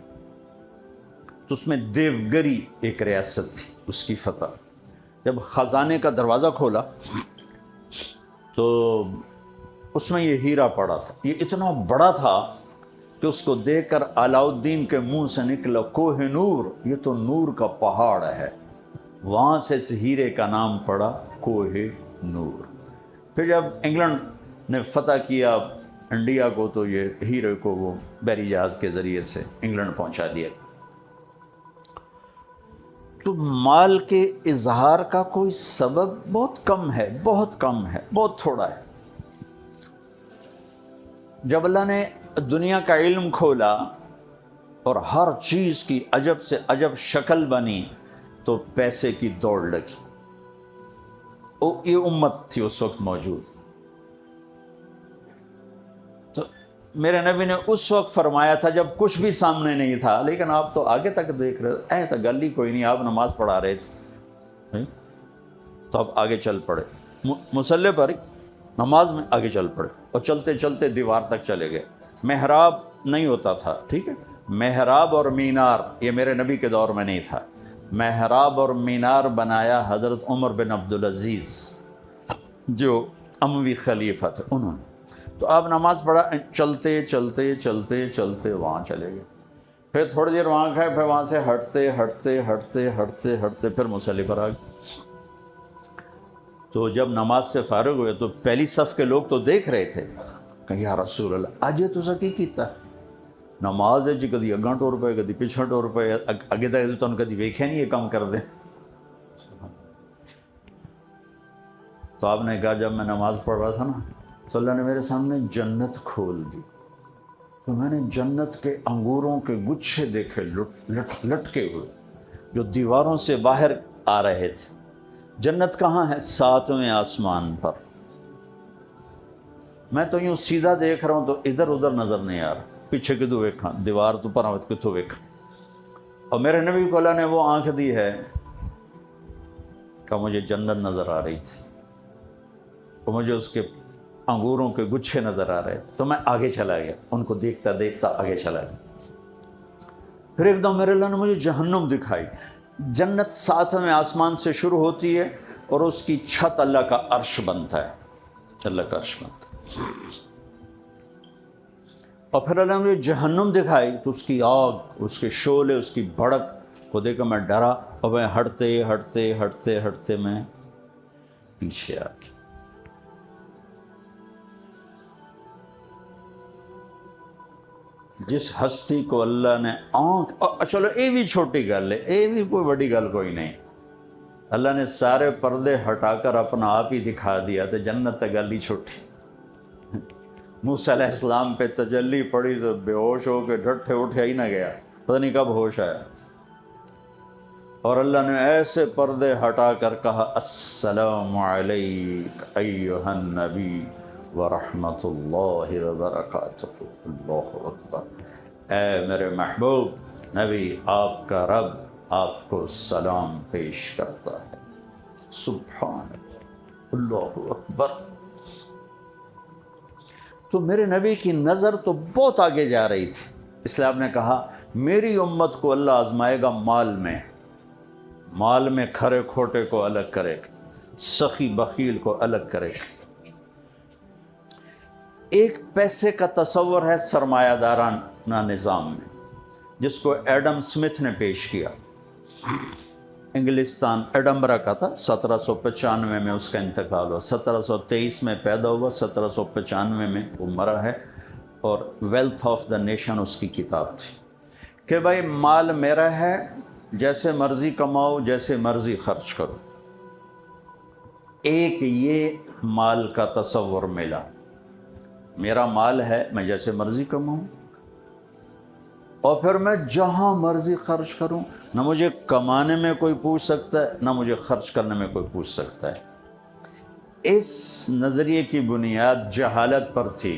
تو اس میں دیوگری ایک ریاست تھی، اس کی فتح۔ جب خزانے کا دروازہ کھولا تو اس میں یہ ہیرا پڑا تھا، یہ اتنا بڑا تھا کہ اس کو دیکھ کر علاء الدین کے منہ سے نکلا کوہ نور، یہ تو نور کا پہاڑ ہے، وہاں سے اس ہیرے کا نام پڑا کوہ نور۔ پھر جب انگلینڈ نے فتح کیا انڈیا کو تو یہ ہیرے کو وہ بحری جہاز کے ذریعے سے انگلینڈ پہنچا دیا۔ تو مال کے اظہار کا کوئی سبب بہت کم ہے، بہت کم ہے، بہت تھوڑا ہے۔ جب اللہ نے دنیا کا علم کھولا اور ہر چیز کی عجب سے عجب شکل بنی تو پیسے کی دوڑ لگی۔ یہ امت تھی اس وقت موجود۔ تو میرے نبی نے اس وقت فرمایا تھا جب کچھ بھی سامنے نہیں تھا، لیکن آپ تو آگے تک دیکھ رہے تو گل ہی کوئی نہیں، آپ نماز پڑھا رہے تھے تو آپ آگے چل پڑے، مصلی پر نماز میں آگے چل پڑے اور چلتے چلتے دیوار تک چلے گئے۔ محراب نہیں ہوتا تھا، ٹھیک ہے، محراب اور مینار یہ میرے نبی کے دور میں نہیں تھا، محراب اور مینار بنایا حضرت عمر بن عبدالعزیز جو اموی خلیفہ تھے، انہوں نے۔ تو آپ نماز پڑھا، چلتے چلتے چلتے چلتے وہاں چلے گئے، پھر تھوڑی دیر وہاں گئے، پھر وہاں سے ہٹتے ہٹتے ہٹتے ہٹتے ہٹتے پھر مصلی پر آ گئے۔ تو جب نماز سے فارغ ہوئے تو پہلی صف کے لوگ تو دیکھ رہے تھے کہ یا رسول اللہ اج تسا کی کیتا، نماز ہے جی کدی اگاں ٹور پے کدی پچھاں ٹور پے، اگے تک تمہیں کدی ویکھیا نہیں یہ کام کر دیں۔ تو آپ نے کہا جب میں نماز پڑھ رہا تھا نا تو اللہ نے میرے سامنے جنت کھول دی، تو میں نے جنت کے انگوروں کے گچھے دیکھے لٹکے ہوئے جو دیواروں سے باہر آ رہے تھے۔ جنت کہاں ہے؟ 7ویں آسمان پر۔ میں تو یوں سیدھا دیکھ رہا ہوں تو ادھر ادھر نظر نہیں آ رہا، پیچھے کدو ویکھاں دیوار تو پر کتوں ویکھاں۔ اور میرے نبی کو اللہ نے وہ آنکھ دی ہے کہ مجھے جنت نظر آ رہی تھی، تو مجھے اس کے انگوروں کے گچھے نظر آ رہے، تو میں آگے چلا گیا، ان کو دیکھتا دیکھتا آگے چلا گیا۔ پھر ایک دم میرے اللہ نے مجھے جہنم دکھائی۔ جنت 7ویں آسمان سے شروع ہوتی ہے اور اس کی چھت اللہ کا عرش بنتا ہے، اللہ کا عرش بنتا ہے۔ اور پھر اللہ نے مجھے جہنم دکھائی تو اس کی آگ، اس کے شعلے، اس کی بھڑک کو دیکھ کر میں ڈرا اور میں ہٹتے ہٹتے ہٹتے ہٹتے میں پیچھے آ گیا۔ جس ہستی کو اللہ نے چلو یہ بھی چھوٹی گل ہے، یہ بھی کوئی بڑی گل کوئی نہیں، اللہ نے سارے پردے ہٹا کر اپنا آپ ہی دکھا دیا تو جنت تو گل ہی چھوٹی۔ موسیٰ علیہ السلام پہ تجلی پڑی تو بے ہوش ہو کے ڈھٹے اٹھیا ہی نہ گیا، پتہ نہیں کب ہوش آیا، اور اللہ نے ایسے پردے ہٹا کر کہا السلام علیک ایھا النبی ورحمۃ اللہ وبرکاتہ۔ اللہ اکبر، اے میرے محبوب نبی، آپ کا رب آپ کو سلام پیش کرتا ہے۔ سبحان اللہ، اللہ اکبر۔ تو میرے نبی کی نظر تو بہت آگے جا رہی تھی، اس لیے آپ نے کہا میری امت کو اللہ آزمائے گا مال میں کھرے کھوٹے کو الگ کرے گا، سخی بخیل کو الگ کرے گا۔ ایک پیسے کا تصور ہے سرمایہ دارانہ نظام میں، جس کو ایڈم سمتھ نے پیش کیا۔ انگلستان ایڈمبرا کا تھا، 1795 میں اس کا انتقال ہوا، 1723 میں پیدا ہوا، 1795 میں وہ مرا ہے، اور ویلتھ آف دا نیشن اس کی کتاب تھی کہ بھائی مال میرا ہے، جیسے مرضی کماؤ، جیسے مرضی خرچ کرو۔ ایک یہ مال کا تصور ملا، میرا مال ہے، میں جیسے مرضی کماؤں اور پھر میں جہاں مرضی خرچ کروں، نہ مجھے کمانے میں کوئی پوچھ سکتا ہے نہ مجھے خرچ کرنے میں کوئی پوچھ سکتا ہے۔ اس نظریے کی بنیاد جہالت پر تھی،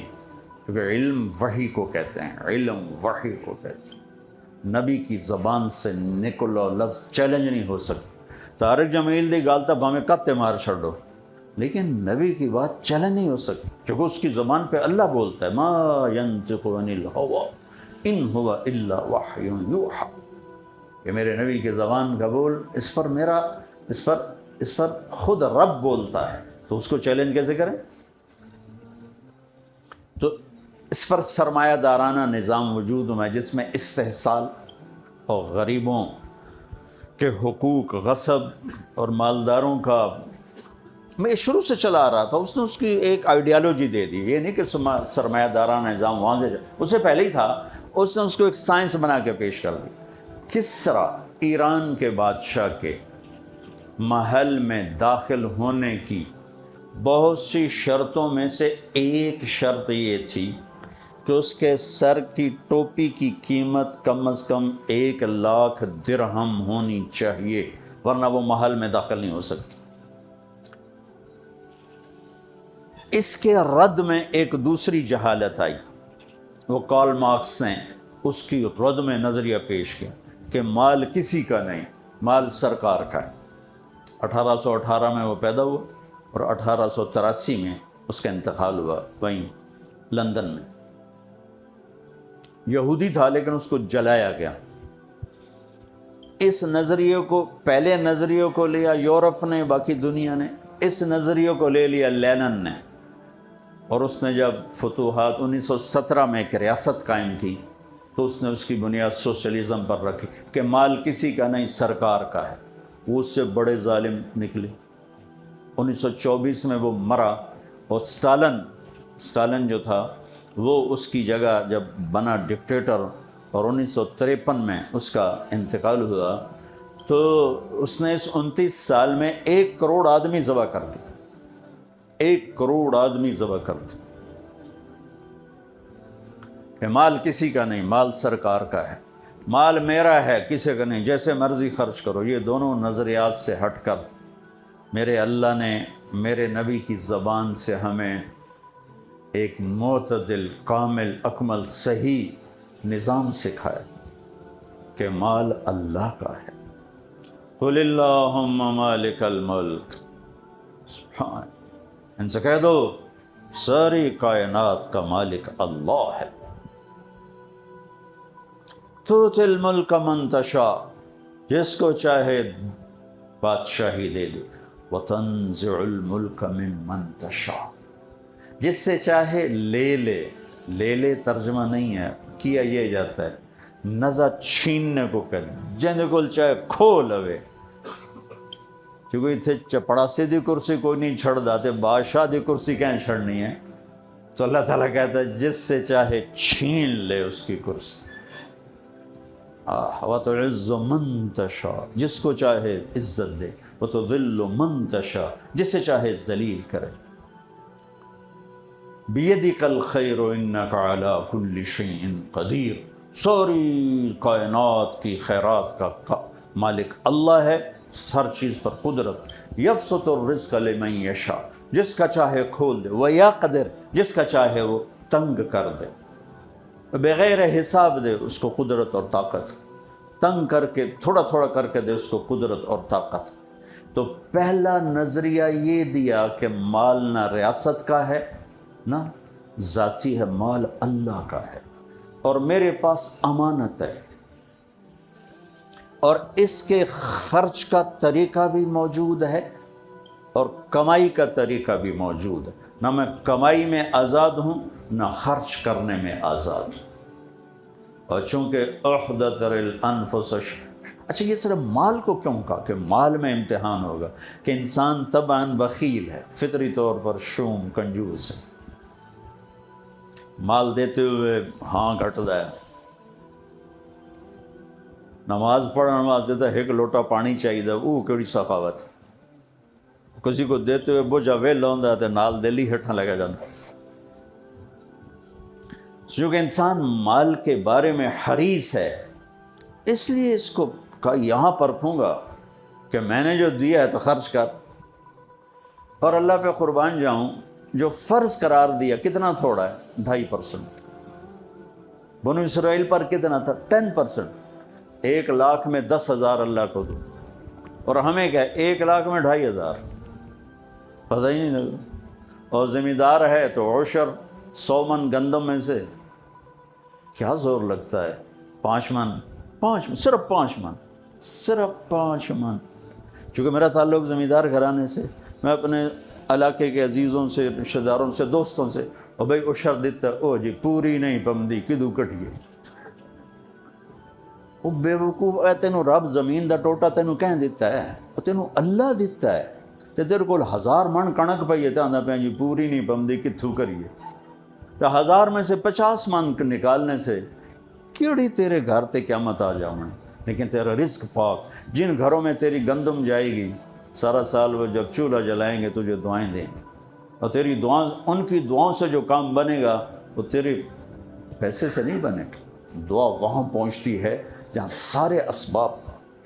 کیونکہ علم وحی کو کہتے ہیں، علم وحی کو کہتے ہیں۔ نبی کی زبان سے نکلو لفظ چیلنج نہیں ہو سکتا۔ طارق جمیل دی گال تب ہمیں کتے مار چھڑو، لیکن نبی کی بات چیلنج نہیں ہو سکتی، کیونکہ اس کی زبان پہ اللہ بولتا ہے، ما ینطق عن الہوی ان هو الا وحی یوحی۔ کہ میرے نبی کی زبان کا بول، اس پر خود رب بولتا ہے، تو اس کو چیلنج کیسے کریں؟ اس پر سرمایہ دارانہ نظام وجود میں جس میں استحصال اور غریبوں کے حقوق غصب اور مالداروں کا میں شروع سے چلا آ رہا تھا. اس نے اس کی ایک آئیڈیالوجی دے دی. یہ نہیں کہ سرمایہ دارانہ نظام وہاں سے اس سے پہلے ہی تھا. اس نے اس کو ایک سائنس بنا کے پیش کر دی. کسریٰ ایران کے بادشاہ کے محل میں داخل ہونے کی بہت سی شرطوں میں سے ایک شرط یہ تھی کہ اس کے سر کی ٹوپی کی قیمت کم از کم 1,00,000 درہم ہونی چاہیے, ورنہ وہ محل میں داخل نہیں ہو سکتی. اس کے رد میں ایک دوسری جہالت آئی. وہ کارل مارکس نے اس کی رد میں نظریہ پیش کیا کہ مال کسی کا نہیں, مال سرکار کا ہے. 1818 میں وہ پیدا ہوا اور 1883 میں اس کا انتقال ہوا وہیں لندن میں. یہودی تھا لیکن اس کو جلایا گیا. اس نظریے کو, پہلے نظریے کو لیا یورپ نے, باقی دنیا نے. اس نظریے کو لے لیا لینن نے, اور اس نے جب فتوحات 1917 میں ایک ریاست قائم کی تو اس نے اس کی بنیاد سوشلزم پر رکھی کہ مال کسی کا نہیں سرکار کا ہے. وہ اس سے بڑے ظالم نکلے. 1924 میں وہ مرا اور اسٹالن جو تھا وہ اس کی جگہ جب بنا ڈکٹیٹر, اور 1953 میں اس کا انتقال ہوا تو اس نے اس 29 سال میں 1 کروڑ آدمی ذبح کر دی. 1 کروڑ آدمی ذبح کر دی. کہ مال کسی کا نہیں, مال سرکار کا ہے. مال میرا ہے, کسی کا نہیں, جیسے مرضی خرچ کرو. یہ دونوں نظریات سے ہٹ کر میرے اللہ نے میرے نبی کی زبان سے ہمیں ایک معتدل, کامل, اکمل, صحیح نظام سکھایا کہ مال اللہ کا ہے. قل اللہم مالک الملک, سبحان, ان سے کہہ دو ساری کائنات کا مالک اللہ ہے. تؤتی الملک من تشاء, جس کو چاہے بادشاہی دے دے. وتنزع الملک ممن تشاء, جس سے چاہے لے لے. لے لے ترجمہ نہیں ہے, کیا یہ جاتا ہے نزا چھیننے کو کہ جن کو چاہے کھو لوے. کیونکہ اتنے چپڑاسی دی کرسی کوئی نہیں چھڑ داتے, بادشاہ دی کرسی کہیں چھڑنی ہے. تو اللہ تعالیٰ کہتا ہے جس سے چاہے چھین لے اس کی کرسی. وَتُعِزُّ مَن تَشَاءُ, جس کو چاہے عزت دے. وَتُذِلُّ مَن تَشَاءُ, جس سے چاہے ذلیل کرے. بِيَدِكَ الْخَيْرُ إِنَّكَ عَلَىٰ كُلِّ شَيْءٍ قَدِيرٌ, ساری کائنات کی خیرات کا مالک اللہ ہے, ہر چیز پر قدرت. یبسط الرزق لمن یشاء, جس کا چاہے کھول دے. ویقدر, جس کا چاہے وہ تنگ کر دے. بغیر حساب دے اس کو قدرت اور طاقت, تنگ کر کے تھوڑا تھوڑا کر کے دے اس کو قدرت اور طاقت. تو پہلا نظریہ یہ دیا کہ مال نہ ریاست کا ہے نہ ذاتی ہے, مال اللہ کا ہے اور میرے پاس امانت ہے, اور اس کے خرچ کا طریقہ بھی موجود ہے اور کمائی کا طریقہ بھی موجود ہے. نہ میں کمائی میں آزاد ہوں نہ خرچ کرنے میں آزاد ہوں. اور چونکہ احدث الانفس, اچھا یہ صرف مال کو کیوں کہا کہ مال میں امتحان ہوگا کہ انسان طبعاً بخیل ہے, فطری طور پر شوم کنجوس ہے. مال دیتے ہوئے ہاں گھٹتا ہے. نماز پڑھنا, نماز دیتا ہے, ایک لوٹا پانی چاہیے, وہ کیڑی سخاوت. کسی کو دیتے ہوئے بوجھا ویل ہوندا تے نال دلی ہٹھاں لگا جاتا. چونکہ انسان مال کے بارے میں حریص ہے, اس لیے اس کو کہا یہاں پرکھوں گا کہ میں نے جو دیا ہے تو خرچ کر. اور اللہ پہ قربان جاؤں, جو فرض قرار دیا کتنا تھوڑا ہے, 2.5%. بنو اسرائیل پر کتنا تھا, 10%. 1,00,000 میں 10,000 اللہ کو دو, اور ہمیں کیا 1,00,000 میں 2,500, پتہ ہی نہیں لگا. اور زمیندار ہے تو عشر 100 من گندم میں سے کیا زور لگتا ہے, 5 من, صرف 5 من, صرف 5 من. چونکہ میرا تعلق زمیندار گھرانے سے, میں اپنے علاقے کے عزیزوں سے، رشتہ داروں سے، دوستوں سے، اور بھائی اشر دیتا او جی پوری نہیں پمدی کدو کٹیے، وہ بے وقوف ہے، تینوں رب زمین دا ٹوٹا تینوں کہیں دیتا ہے، وہ تینوں اللہ دیتا ہے، تے تیرے کول 1000 من کنک پئی ہے تے آندا پیا جی پوری نہیں پمدی کتھوں کریے، تو 1000 میں سے 50 من نکالنے سے کیڑی تیرے گھر تے قیامت آ جاؤں، لیکن تیرا رزق پاک، جن گھروں میں تیری گندم جائے گی سارا سال وہ جب چولہا جلائیں گے تجھے دعائیں دیں گے، اور تیری دعائیں، ان کی دعاؤں سے جو کام بنے گا وہ تیرے پیسے سے نہیں بنے گا، دعا وہاں پہنچتی ہے جہاں سارے اسباب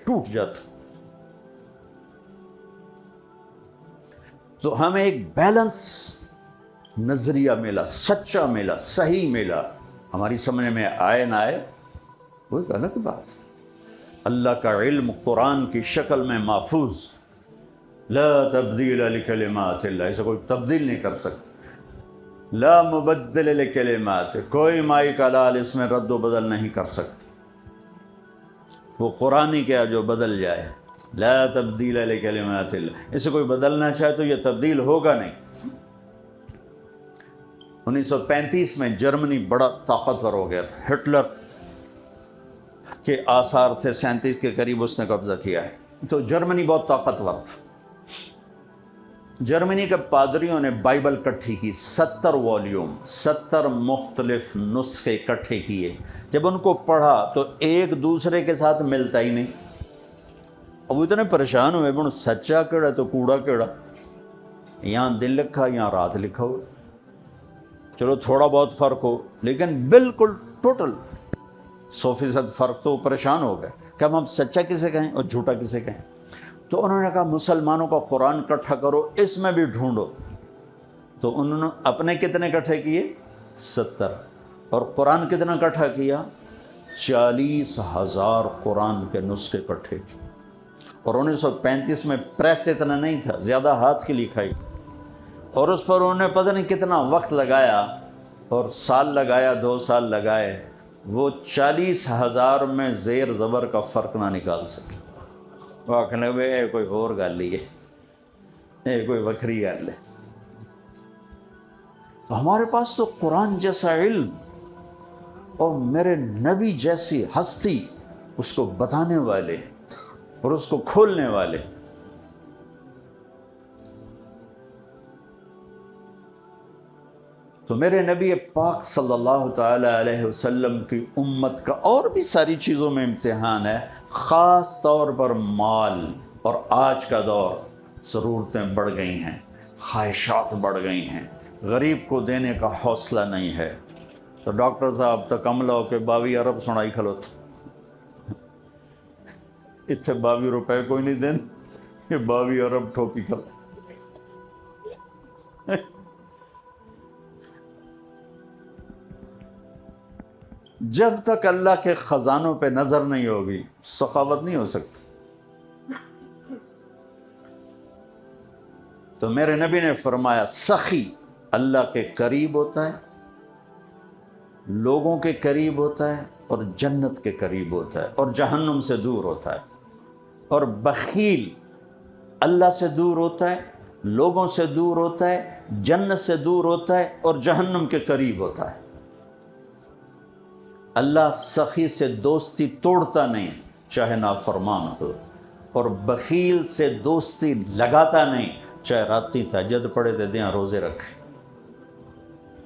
ٹوٹ جاتے۔ تو ہمیں ایک بیلنس نظریہ ملا، سچا ملا، صحیح ملا، ہماری سمجھ میں آئے نہ آئے وہ ایک الگ بات۔ اللہ کا علم قرآن کی شکل میں محفوظ، لا تبدیل لکلمات اللہ، اسے کوئی تبدیل نہیں کر سکتا، لا مبدل لکلمات، کوئی مائی کا لال اس میں رد و بدل نہیں کر سکتا، وہ قرآن ہی کیا جو بدل جائے، لا تبدیل لکلمات اللہ، اسے کوئی بدلنا چاہے تو یہ تبدیل ہوگا نہیں۔ 1935 میں جرمنی بڑا طاقتور ہو گیا تھا، ہٹلر کے آثار تھے 37 کے قریب اس نے قبضہ کیا ہے، تو جرمنی بہت طاقتور تھا۔ جرمنی کے پادریوں نے بائبل کٹھی کی، 70 والیوم، 70 مختلف نسخے کٹھے کیے، جب ان کو پڑھا تو ایک دوسرے کے ساتھ ملتا ہی نہیں، اب وہ اتنے پریشان ہوئے بن سچا کیڑا تو کوڑا کیڑا، یہاں دن لکھا یہاں رات لکھا ہو، چلو تھوڑا بہت فرق ہو لیکن بالکل ٹوٹل 100% فرق، تو پریشان ہو گئے کہ اب ہم سچا کسے کہیں اور جھوٹا کسے کہیں، تو انہوں نے کہا مسلمانوں کا قرآن کٹھا کرو، اس میں بھی ڈھونڈو، تو انہوں نے اپنے کتنے کٹھے کیے 70، اور قرآن کتنا کٹھا کیا 40,000 قرآن کے نسخے کٹھے کیے، اور 1935 میں پریس اتنا نہیں تھا، زیادہ ہاتھ کی لکھائی تھی، اور اس پر انہوں نے پتہ نہیں کتنا وقت لگایا، اور سال لگایا 2 سال لگائے، وہ 40,000 میں زیر زبر کا فرق نہ نکال سکے، وہ آخنے وے اے کوئی اور گل ہی ہے، اے کوئی وکھری گل ہے۔ تو ہمارے پاس تو قرآن جیسا علم اور میرے نبی جیسی ہستی، اس کو بتانے والے اور اس کو کھولنے والے، تو میرے نبی پاک صلی اللہ تعالی علیہ وسلم کی امت کا اور بھی ساری چیزوں میں امتحان ہے، خاص طور پر مال، اور آج کا دور ضرورتیں بڑھ گئی ہیں، خواہشات بڑھ گئی ہیں، غریب کو دینے کا حوصلہ نہیں ہے، تو ڈاکٹر صاحب تک عملہ ہو کے 22 ارب سنائی کھلوتا، اتنے 22 روپے کوئی نہیں دین، یہ 22 ارب ٹھوکی کھلو۔ جب تک اللہ کے خزانوں پہ نظر نہیں ہوگی سخاوت نہیں ہو سکتی۔ تو میرے نبی نے فرمایا سخی اللہ کے قریب ہوتا ہے، لوگوں کے قریب ہوتا ہے، اور جنت کے قریب ہوتا ہے، اور جہنم سے دور ہوتا ہے، اور بخیل اللہ سے دور ہوتا ہے، لوگوں سے دور ہوتا ہے، جنت سے دور ہوتا ہے، اور جہنم کے قریب ہوتا ہے۔ اللہ سخی سے دوستی توڑتا نہیں چاہے نافرمان ہو، اور بخیل سے دوستی لگاتا نہیں چاہے راتی تہجد پڑھے تے دیاں روزے رکھے۔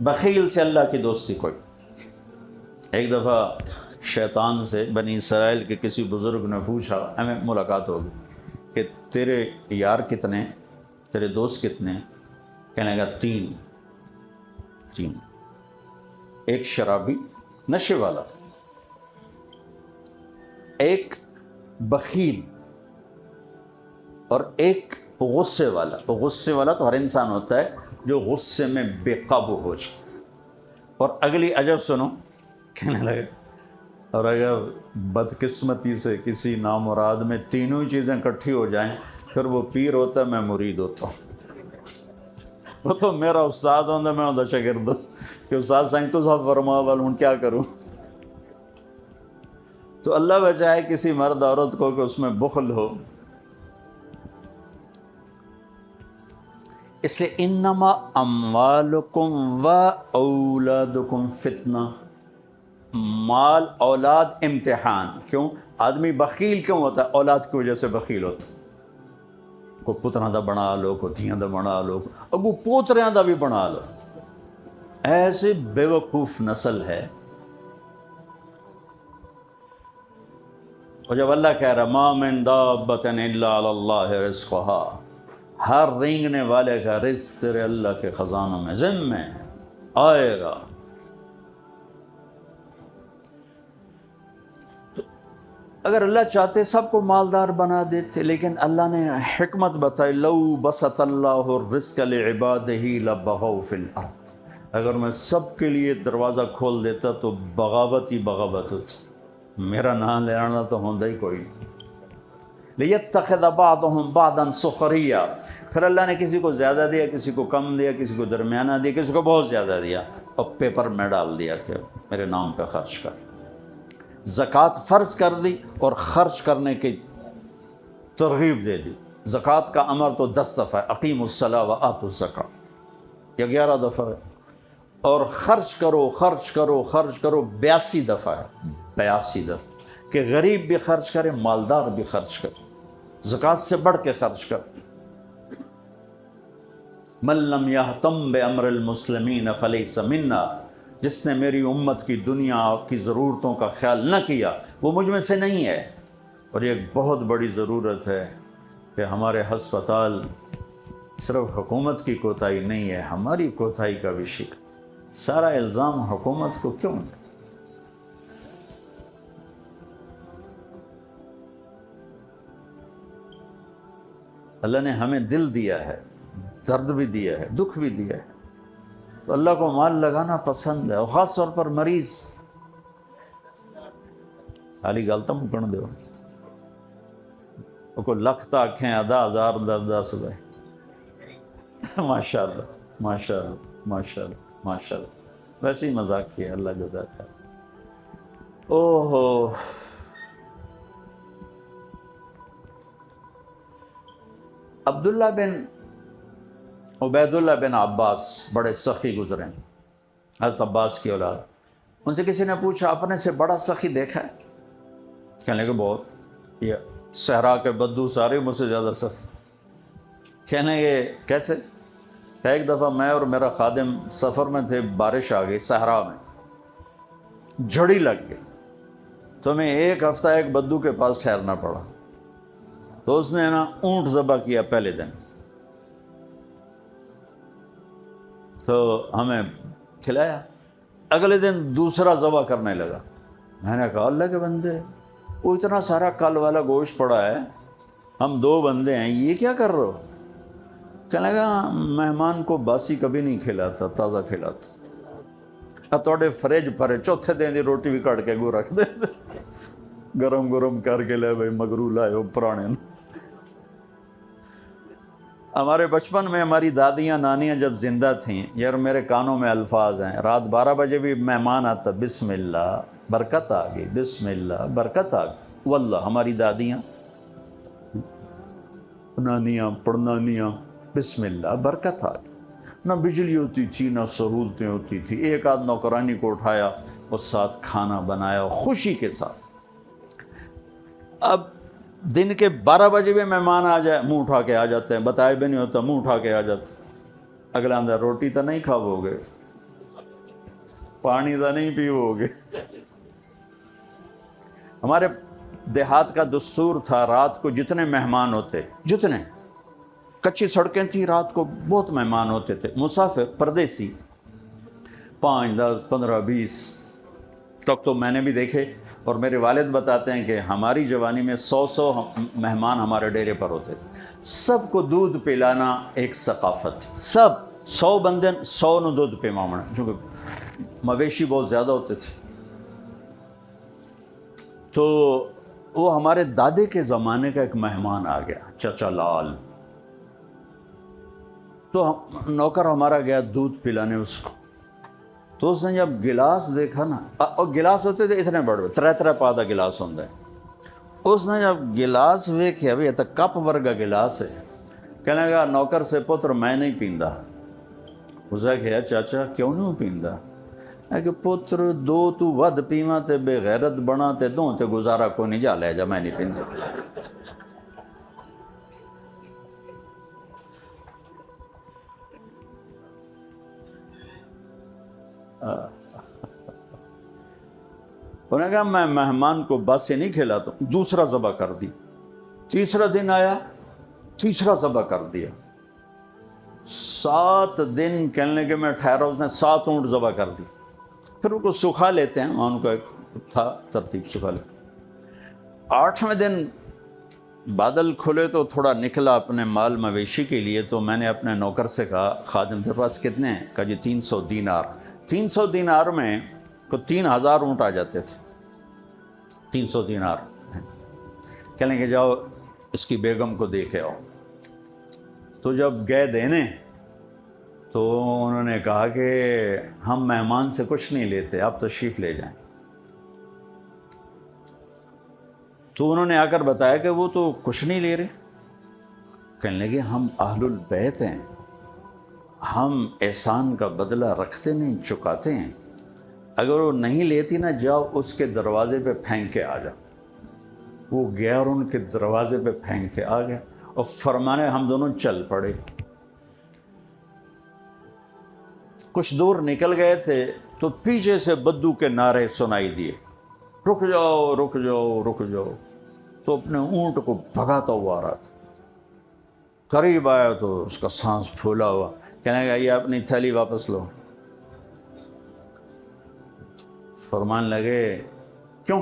بخیل سے اللہ کی دوستی کوئی۔ ایک دفعہ شیطان سے بنی اسرائیل کے کسی بزرگ نے پوچھا، ہمیں ملاقات ہوگی، کہ تیرے یار کتنے، تیرے دوست کتنے؟ کہنے لگا 3۔ ایک شرابی نشے والا، ایک بخیل، اور ایک غصے والا۔ تو غصے والا تو ہر انسان ہوتا ہے جو غصے میں بے قابو ہو جائے۔ اور اگلی عجب سنو، کہنے لگے اور اگر بدقسمتی سے کسی نامراد میں تینوں ہی چیزیں اکٹھی ہو جائیں پھر وہ پیر ہوتا ہے، میں مرید ہوتا ہوں۔ وہ تو میرا استاد ہوتا، میں ہوتا شاگرد کہ استاد سائیں تو صاحب فرما والا ہوں، کیا کروں؟ تو اللہ بچائے کسی مرد عورت کو کہ اس میں بخل ہو۔ اس لیے انما اموالکم و اولادکم فتنہ، مال اولاد امتحان. کیوں آدمی بخیل کیوں ہوتا ہے؟ اولاد کی وجہ سے بخیل ہوتا ہے. کوئی پتراں دا بنا لو، کوئی دھیاں دا بنا لو، اگو پوتریاں دا بھی بنا لو. ایسے بے وقوف نسل ہے. اور جب اللہ کہہ رہا ما من دابۃ الا علی اللہ رزقها، ہر رینگنے والے کا رزق تیرے اللہ کے خزانوں میں ذمہ آئے گا. تو اگر اللہ چاہتے سب کو مالدار بنا دیتے، لیکن اللہ نے حکمت بتائی لو بسط اللہ الرزق لعبادہ لبغوا فی الارض، اگر میں سب کے لیے دروازہ کھول دیتا تو بغاوت ہی بغاوت ہوتی. میرا نام لینا تو ہوندہ ہی کوئی نہیں. لیتخذ بعضهم بعضا سخریا، پھر اللہ نے کسی کو زیادہ دیا، کسی کو کم دیا، کسی کو درمیانہ دیا، کسی کو بہت زیادہ دیا، اور پیپر میں ڈال دیا کہ میرے نام پہ خرچ کر. زکوٰۃ فرض کر دی اور خرچ کرنے کی ترغیب دے دی. زکوٰۃ کا امر تو 10 دفعہ ہے، اقیموا الصلاۃ وآتوا الزکاۃ، یہ 11 دفعہ ہے. اور خرچ کرو خرچ کرو خرچ کرو 82 دفعہ ہے، 82 دفعہ، کہ غریب بھی خرچ کرے، مالدار بھی خرچ کرے، زکوٰۃ سے بڑھ کے خرچ کر. من لم یہتم بامر المسلمین فلیس منا، جس نے میری امت کی دنیا کی ضرورتوں کا خیال نہ کیا وہ مجھ میں سے نہیں ہے. اور یہ ایک بہت بڑی ضرورت ہے کہ ہمارے ہسپتال صرف حکومت کی کوتاہی نہیں ہے، ہماری کوتاہی کا بھی شکار. سارا الزام حکومت کو کیوں دے؟ اللہ نے ہمیں دل دیا ہے، درد بھی دیا ہے، دکھ بھی دیا ہے. تو اللہ کو مال لگانا پسند ہے، اور خاص طور پر مریض. خالی گل تو مکن دو کو لکھ آنکھیں ادا ہزار دس بھائی. ماشاء اللہ ماشاء اللہ ماشاء اللہ ماشاء اللہ. ویسے ہی مذاق کیا، اللہ جزاک ہے. اوہو، عبداللہ بن عبید اللہ بن عباس بڑے سخی گزرے، حضرت عباس کی اولاد. ان سے کسی نے پوچھا اپنے سے بڑا سخی دیکھا ہے؟ کہنے لگے بہت، یہ صحرا کے بدو سارے مجھ سے زیادہ سخی. کہنے لگے کیسے؟ کہ ایک دفعہ میں اور میرا خادم سفر میں تھے، بارش آ گئی صحرا میں، جھڑی لگ گئی، تو ہمیں 1 ہفتہ ایک بدو کے پاس ٹھہرنا پڑا. تو اس نے نا اونٹ ذبح کیا پہلے دن، تو ہمیں کھلایا. اگلے دن دوسرا ذبح کرنے لگا. میں نے کہا اللہ کے بندے، وہ اتنا سارا کل والا گوشت پڑا ہے، ہم 2 بندے ہیں، یہ کیا کر رہے ہو؟ کہنے لگا مہمان کو باسی کبھی نہیں کھلاتا، تازہ کھلاتا. توڑے فریج پرے چوتھے دن دی روٹی بھی کٹ کے گو رکھ دے، گرم گرم کر کے لے بھائی مگرو لائے ہو پرانے. ہمارے بچپن میں ہماری دادیاں نانیاں جب زندہ تھیں، یار میرے کانوں میں الفاظ ہیں، رات 12 بجے بھی مہمان آتا، بسم اللہ برکت آ گئی، بسم اللہ برکت آ گئی. واللہ ہماری دادیاں نانیاں پڑنانیاں، بسم اللہ برکت آ گئی. نہ بجلی ہوتی تھی، نہ سہولتیں ہوتی تھی. ایک آدھ نوکرانی کو اٹھایا اور ساتھ کھانا بنایا خوشی کے ساتھ. اب دن کے 12 بجے بھی مہمان آ جائے، منہ اٹھا کے آ جاتے ہیں، بتائے بھی نہیں ہوتا، منہ اٹھا کے آ جاتے. اگلا اندر روٹی تو نہیں کھاو گے، پانی تو نہیں پیو گے. ہمارے دیہات کا دستور تھا، رات کو جتنے مہمان ہوتے، جتنے کچی سڑکیں تھیں، رات کو بہت مہمان ہوتے تھے، مسافر پردیسی 5 10 15 20 تک تو میں نے بھی دیکھے. اور میرے والد بتاتے ہیں کہ ہماری جوانی میں 100 مہمان ہمارے ڈیرے پر ہوتے تھے. سب کو دودھ پلانا ایک ثقافت تھی. سب 100 بندے 100 نو دودھ پلاونا، چونکہ مویشی بہت زیادہ ہوتے تھے. تو وہ ہمارے دادے کے زمانے کا ایک مہمان آ گیا، چچا لال. تو نوکر ہمارا گیا دودھ پلانے اس کو. تو اس نے جب گلاس دیکھا نا، اور گلاس ہوتے تھے اتنے بڑے 3 پا دا گلاس ہوتا ہے. اس نے جب گلاس ویکھیا، ابھی یہ تو کپ ورگا گلاس ہے، کہنے لگا نوکر سے پتر میں نہیں پیندا. اسے کہا چاچا کیوں نہیں پیندا؟ ہے کہ پتر دو تو ود پیواں تے بے غیرت بنا تے دوں تے گزارا کو نہیں جا لے جا میں نہیں پیندا. انہوں نے کہا میں مہمان کو بس سے نہیں کھلاتا ہوں. دوسرا ذبح کر دی. تیسرا دن آیا, تیسرا ذبح کر دیا. 7 دن کہنے لگے میں ٹھہرا, اس نے 7 اونٹ ذبح کر دی. پھر ان کو سکھا لیتے ہیں, ان کا ایک تھا ترتیب سکھا لیتے. 8ویں دن بادل کھلے تو تھوڑا نکلا اپنے مال مویشی کے لیے. تو میں نے اپنے نوکر سے کہا خادم کے پاس کتنے ہیں؟ کہا جی 300 دینار. 300 دینار میں کو 3000 اونٹ آ جاتے تھے. 300 دینار. کہنے کہ جاؤ اس کی بیگم کو دیکھے آؤ. تو جب گئے دینے تو انہوں نے کہا کہ ہم مہمان سے کچھ نہیں لیتے, آپ تشریف لے جائیں. تو انہوں نے آ کر بتایا کہ وہ تو کچھ نہیں لے رہے. کہنے لگے ہم اہل البیت ہیں, ہم احسان کا بدلہ رکھتے نہیں چکاتے ہیں. اگر وہ نہیں لیتی نا جاؤ اس کے دروازے پہ پھینک کے آ جاؤ. وہ گیا اور ان کے دروازے پہ پھینک کے آ گیا اور فرمانے ہم دونوں چل پڑے. کچھ دور نکل گئے تھے تو پیچھے سے بدو کے نعرے سنائی دیے, رک جاؤ رک جاؤ رک جاؤ. تو اپنے اونٹ کو بھگاتا ہوا آ رہا تھا. قریب آیا تو اس کا سانس پھولا ہوا. کہنے لگا یہ اپنی تھیلی واپس لو. فرمان لگے کیوں؟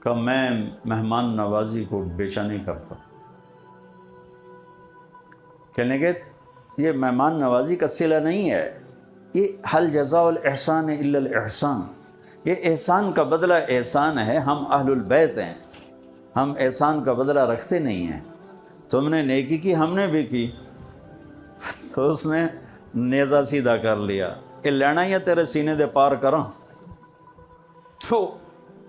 کہ میں مہمان نوازی کو بیچا نہیں کرتا. کہنے لگے یہ مہمان نوازی کا صلہ نہیں ہے, یہ حل جزاء الاحسان الا الاحسان, یہ احسان کا بدلہ احسان ہے. ہم اہل البیت ہیں, ہم احسان کا بدلہ رکھتے نہیں ہیں. تم نے نیکی کی, ہم نے بھی کی. تو اس نے نیزہ سیدھا کر لیا, یہ لینا یا تیرے سینے دے پار کراں. تو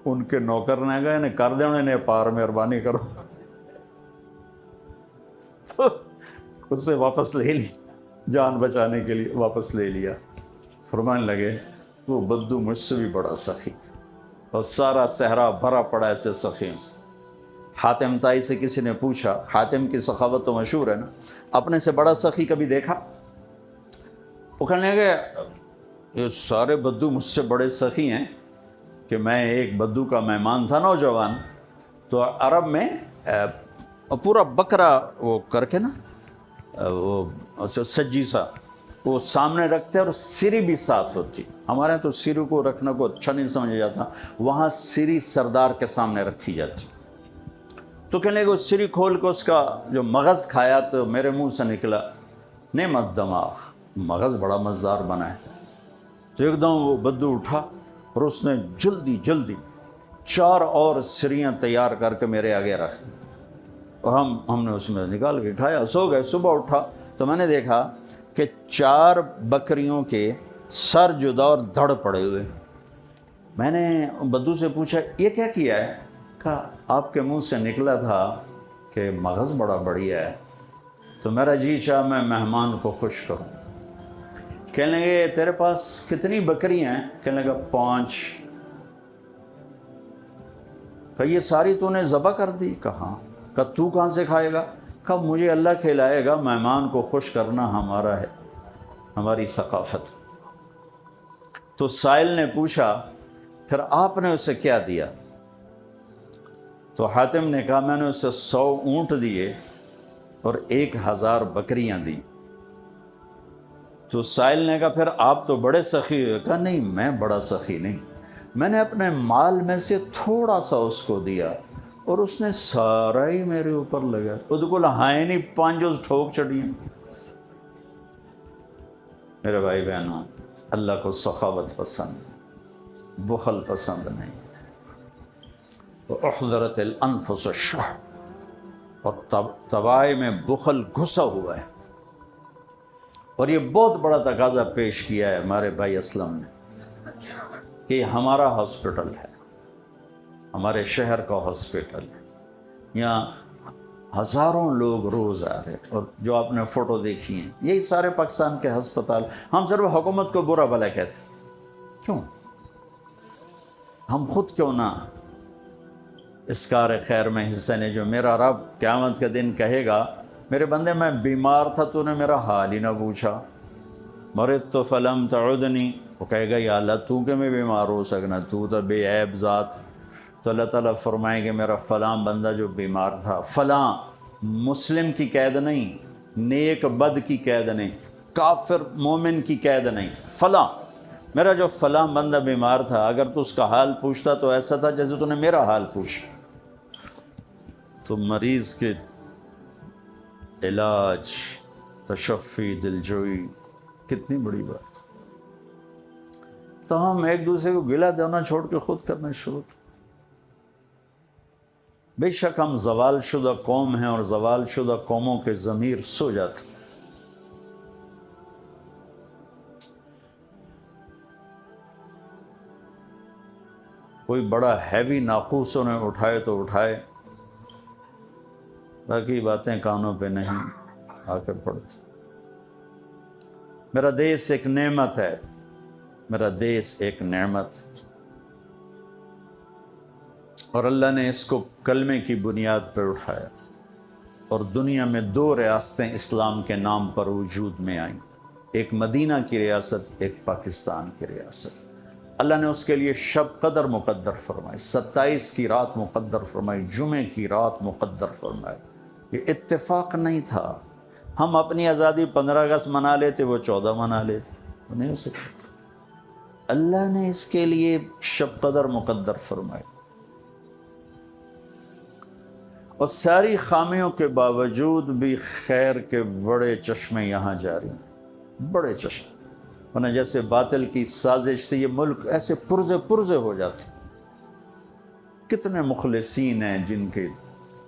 ان کے نوکر نے کہا انہیں کر دیں, انہیں پار مہربانی کرو. تو اسے واپس لے لی, جان بچانے کے لیے واپس لے لیا. فرمانے لگے وہ بدو مجھ سے بھی بڑا سخی تھا اور سارا صحرا بھرا پڑا ایسے سخیوں سے. حاتم تائی سے کسی نے پوچھا, حاتم کی سخاوت تو مشہور ہے نا, اپنے سے بڑا سخی کبھی دیکھا؟ وہ کہنے لگے یہ سارے بدو مجھ سے بڑے سخی ہیں کہ میں ایک بدو کا مہمان تھا نوجوان, تو عرب میں پورا بکرا وہ کر کے نا وہ سجی سا وہ سامنے رکھتے اور سری بھی ساتھ ہوتی. ہمارے تو سری کو رکھنا کو اچھا نہیں سمجھا جاتا, وہاں سری سردار کے سامنے رکھی جاتی. تو کہنے لگے سری کھول کے اس کا جو مغز کھایا تو میرے منہ سے نکلا نعمت دماغ, مغز بڑا مزدار بنا ہے. تو ایک دم وہ بدو اٹھا اور اس نے جلدی جلدی 4 اور سریاں تیار کر کے میرے آگے رکھ دی اور ہم نے اس میں نکال کے کھایا, سو گئے. صبح اٹھا تو میں نے دیکھا کہ 4 بکریوں کے سر جدا اور دھڑ پڑے ہوئے. میں نے بدو سے پوچھا یہ کیا کیا ہے؟ کہا آپ کے منہ سے نکلا تھا کہ مغز بڑا بڑھیا ہے, تو میرا جی چاہ میں مہمان کو خوش کروں. کہنے لگے تیرے پاس کتنی بکریاں ہیں؟ کہنے لگا 5. کہا یہ ساری تو نے ذبح کر دی؟ کہا. کہا تو کہاں سے کھائے گا؟ کہا مجھے اللہ کھلائے گا, مہمان کو خوش کرنا ہمارا ہے, ہماری ثقافت. تو سائل نے پوچھا پھر آپ نے اسے کیا دیا؟ تو حاتم نے کہا میں نے اسے 100 اونٹ دیے اور 1000 بکریاں دی. تو سائل نے کہا پھر آپ تو بڑے سخی ہوئے. کہا نہیں میں بڑا سخی نہیں, میں نے اپنے مال میں سے تھوڑا سا اس کو دیا اور اس نے سارا ہی میرے اوپر لگا. وہ کو ہائے نہیں 5 ٹھوک چڑھی. میرے بھائی بہنوں, اللہ کو سخاوت پسند, بخل پسند نہیں. احضرت الانفس الشح, اور طبائع میں بخل گھسا ہوا ہے. اور یہ بہت بڑا تقاضا پیش کیا ہے ہمارے بھائی اسلم نے کہ ہمارا ہاسپٹل ہے, ہمارے شہر کا ہاسپٹل ہے, یہاں ہزاروں لوگ روز آ رہے، اور جو آپ نے فوٹو دیکھی ہیں یہی سارے پاکستان کے ہسپتال. ہم صرف حکومت کو برا بھلا کہتے، کیوں؟ ہم خود کیوں نہ اس کار خیر میں حصہ لیں؟ جو میرا رب قیامت کے دن کہے گا میرے بندے میں بیمار تھا تو نے میرا حال ہی نہ پوچھا، مرضت فلم تعدنی، وہ کہے گا یا اللہ تو کہ میں بیمار ہو سکنا، تو تو بے عیب ذات. تو اللہ تعالیٰ فرمائیں گے میرا فلاں بندہ جو بیمار تھا، فلاں مسلم کی قید نہیں، نیک بد کی قید نہیں، کافر مومن کی قید نہیں، فلاں میرا جو فلاں بندہ بیمار تھا، اگر تو اس کا حال پوچھتا تو ایسا تھا جیسے تو نے میرا حال پوچھا. تو مریض کے علاج، تشفی، دلجوئی کتنی بڑی بات. تو ہم ایک دوسرے کو گلہ دینا چھوڑ کے خود کرنا شروع. بے شک ہم زوال شدہ قوم ہیں، اور زوال شدہ قوموں کے ضمیر سو جاتے. کوئی بڑا ہیوی ناقوس انہیں اٹھائے تو اٹھائے، باقی باتیں کانوں پہ نہیں آ کر پڑتی. میرا دیس ایک نعمت ہے، میرا دیس ایک نعمت، اور اللہ نے اس کو کلمے کی بنیاد پر اٹھایا، اور دنیا میں 2 ریاستیں اسلام کے نام پر وجود میں آئیں، ایک مدینہ کی ریاست، ایک پاکستان کی ریاست. اللہ نے اس کے لیے شب قدر مقدر فرمائی، 27 کی رات مقدر فرمائی، جمعے کی رات مقدر فرمائی. یہ اتفاق نہیں تھا. ہم اپنی آزادی 15 اگست منا لیتے، وہ 14 منا لیتے، وہ نہیں ہو سکتا. اللہ نے اس کے لیے شب قدر مقدر فرمائی. اور ساری خامیوں کے باوجود بھی خیر کے بڑے چشمے یہاں جاری ہیں، بڑے چشمے. ورنہ جیسے باطل کی سازش سے یہ ملک ایسے پرزے ہو جاتے. کتنے مخلصین ہیں جن کی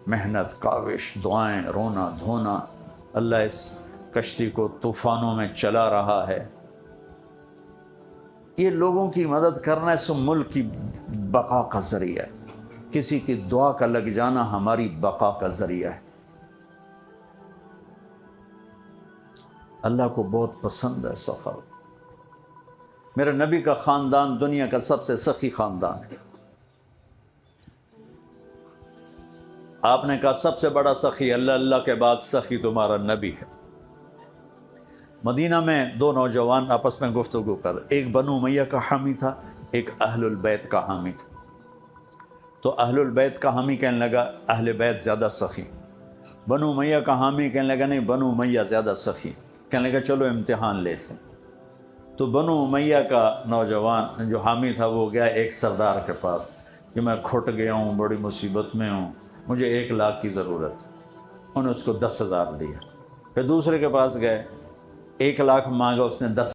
محنت، کاوش، دعائیں، رونا دھونا، اللہ اس کشتی کو طوفانوں میں چلا رہا ہے. یہ لوگوں کی مدد کرنا اس ملک کی بقا کا ذریعہ ہے. کسی کی دعا کا لگ جانا ہماری بقا کا ذریعہ ہے. اللہ کو بہت پسند ہے سخاوت. میرے نبی کا خاندان دنیا کا سب سے سخی خاندان ہے. آپ نے کہا سب سے بڑا سخی اللہ کے بعد سخی تمہارا نبی ہے. مدینہ میں 2 نوجوان آپس میں گفتگو کر، ایک بنو امیہ کا حامی تھا، ایک اہل البیت کا حامی تھا. تو اہل البیت کا حامی کہنے لگا اہل بیت زیادہ سخی. بنو امیہ کا حامی کہنے لگا نہیں، بنو امیہ زیادہ سخی. کہنے لگا چلو امتحان لیتے ہیں. تو بنو امیہ کا نوجوان جو حامی تھا وہ گیا ایک سردار کے پاس کہ میں کھٹ گیا ہوں، بڑی مصیبت میں ہوں، مجھے 1 لاکھ کی ضرورت. انہوں نے اس کو 10,000 دیا. پھر دوسرے کے پاس گئے، 1 لاکھ مانگا، اس نے 10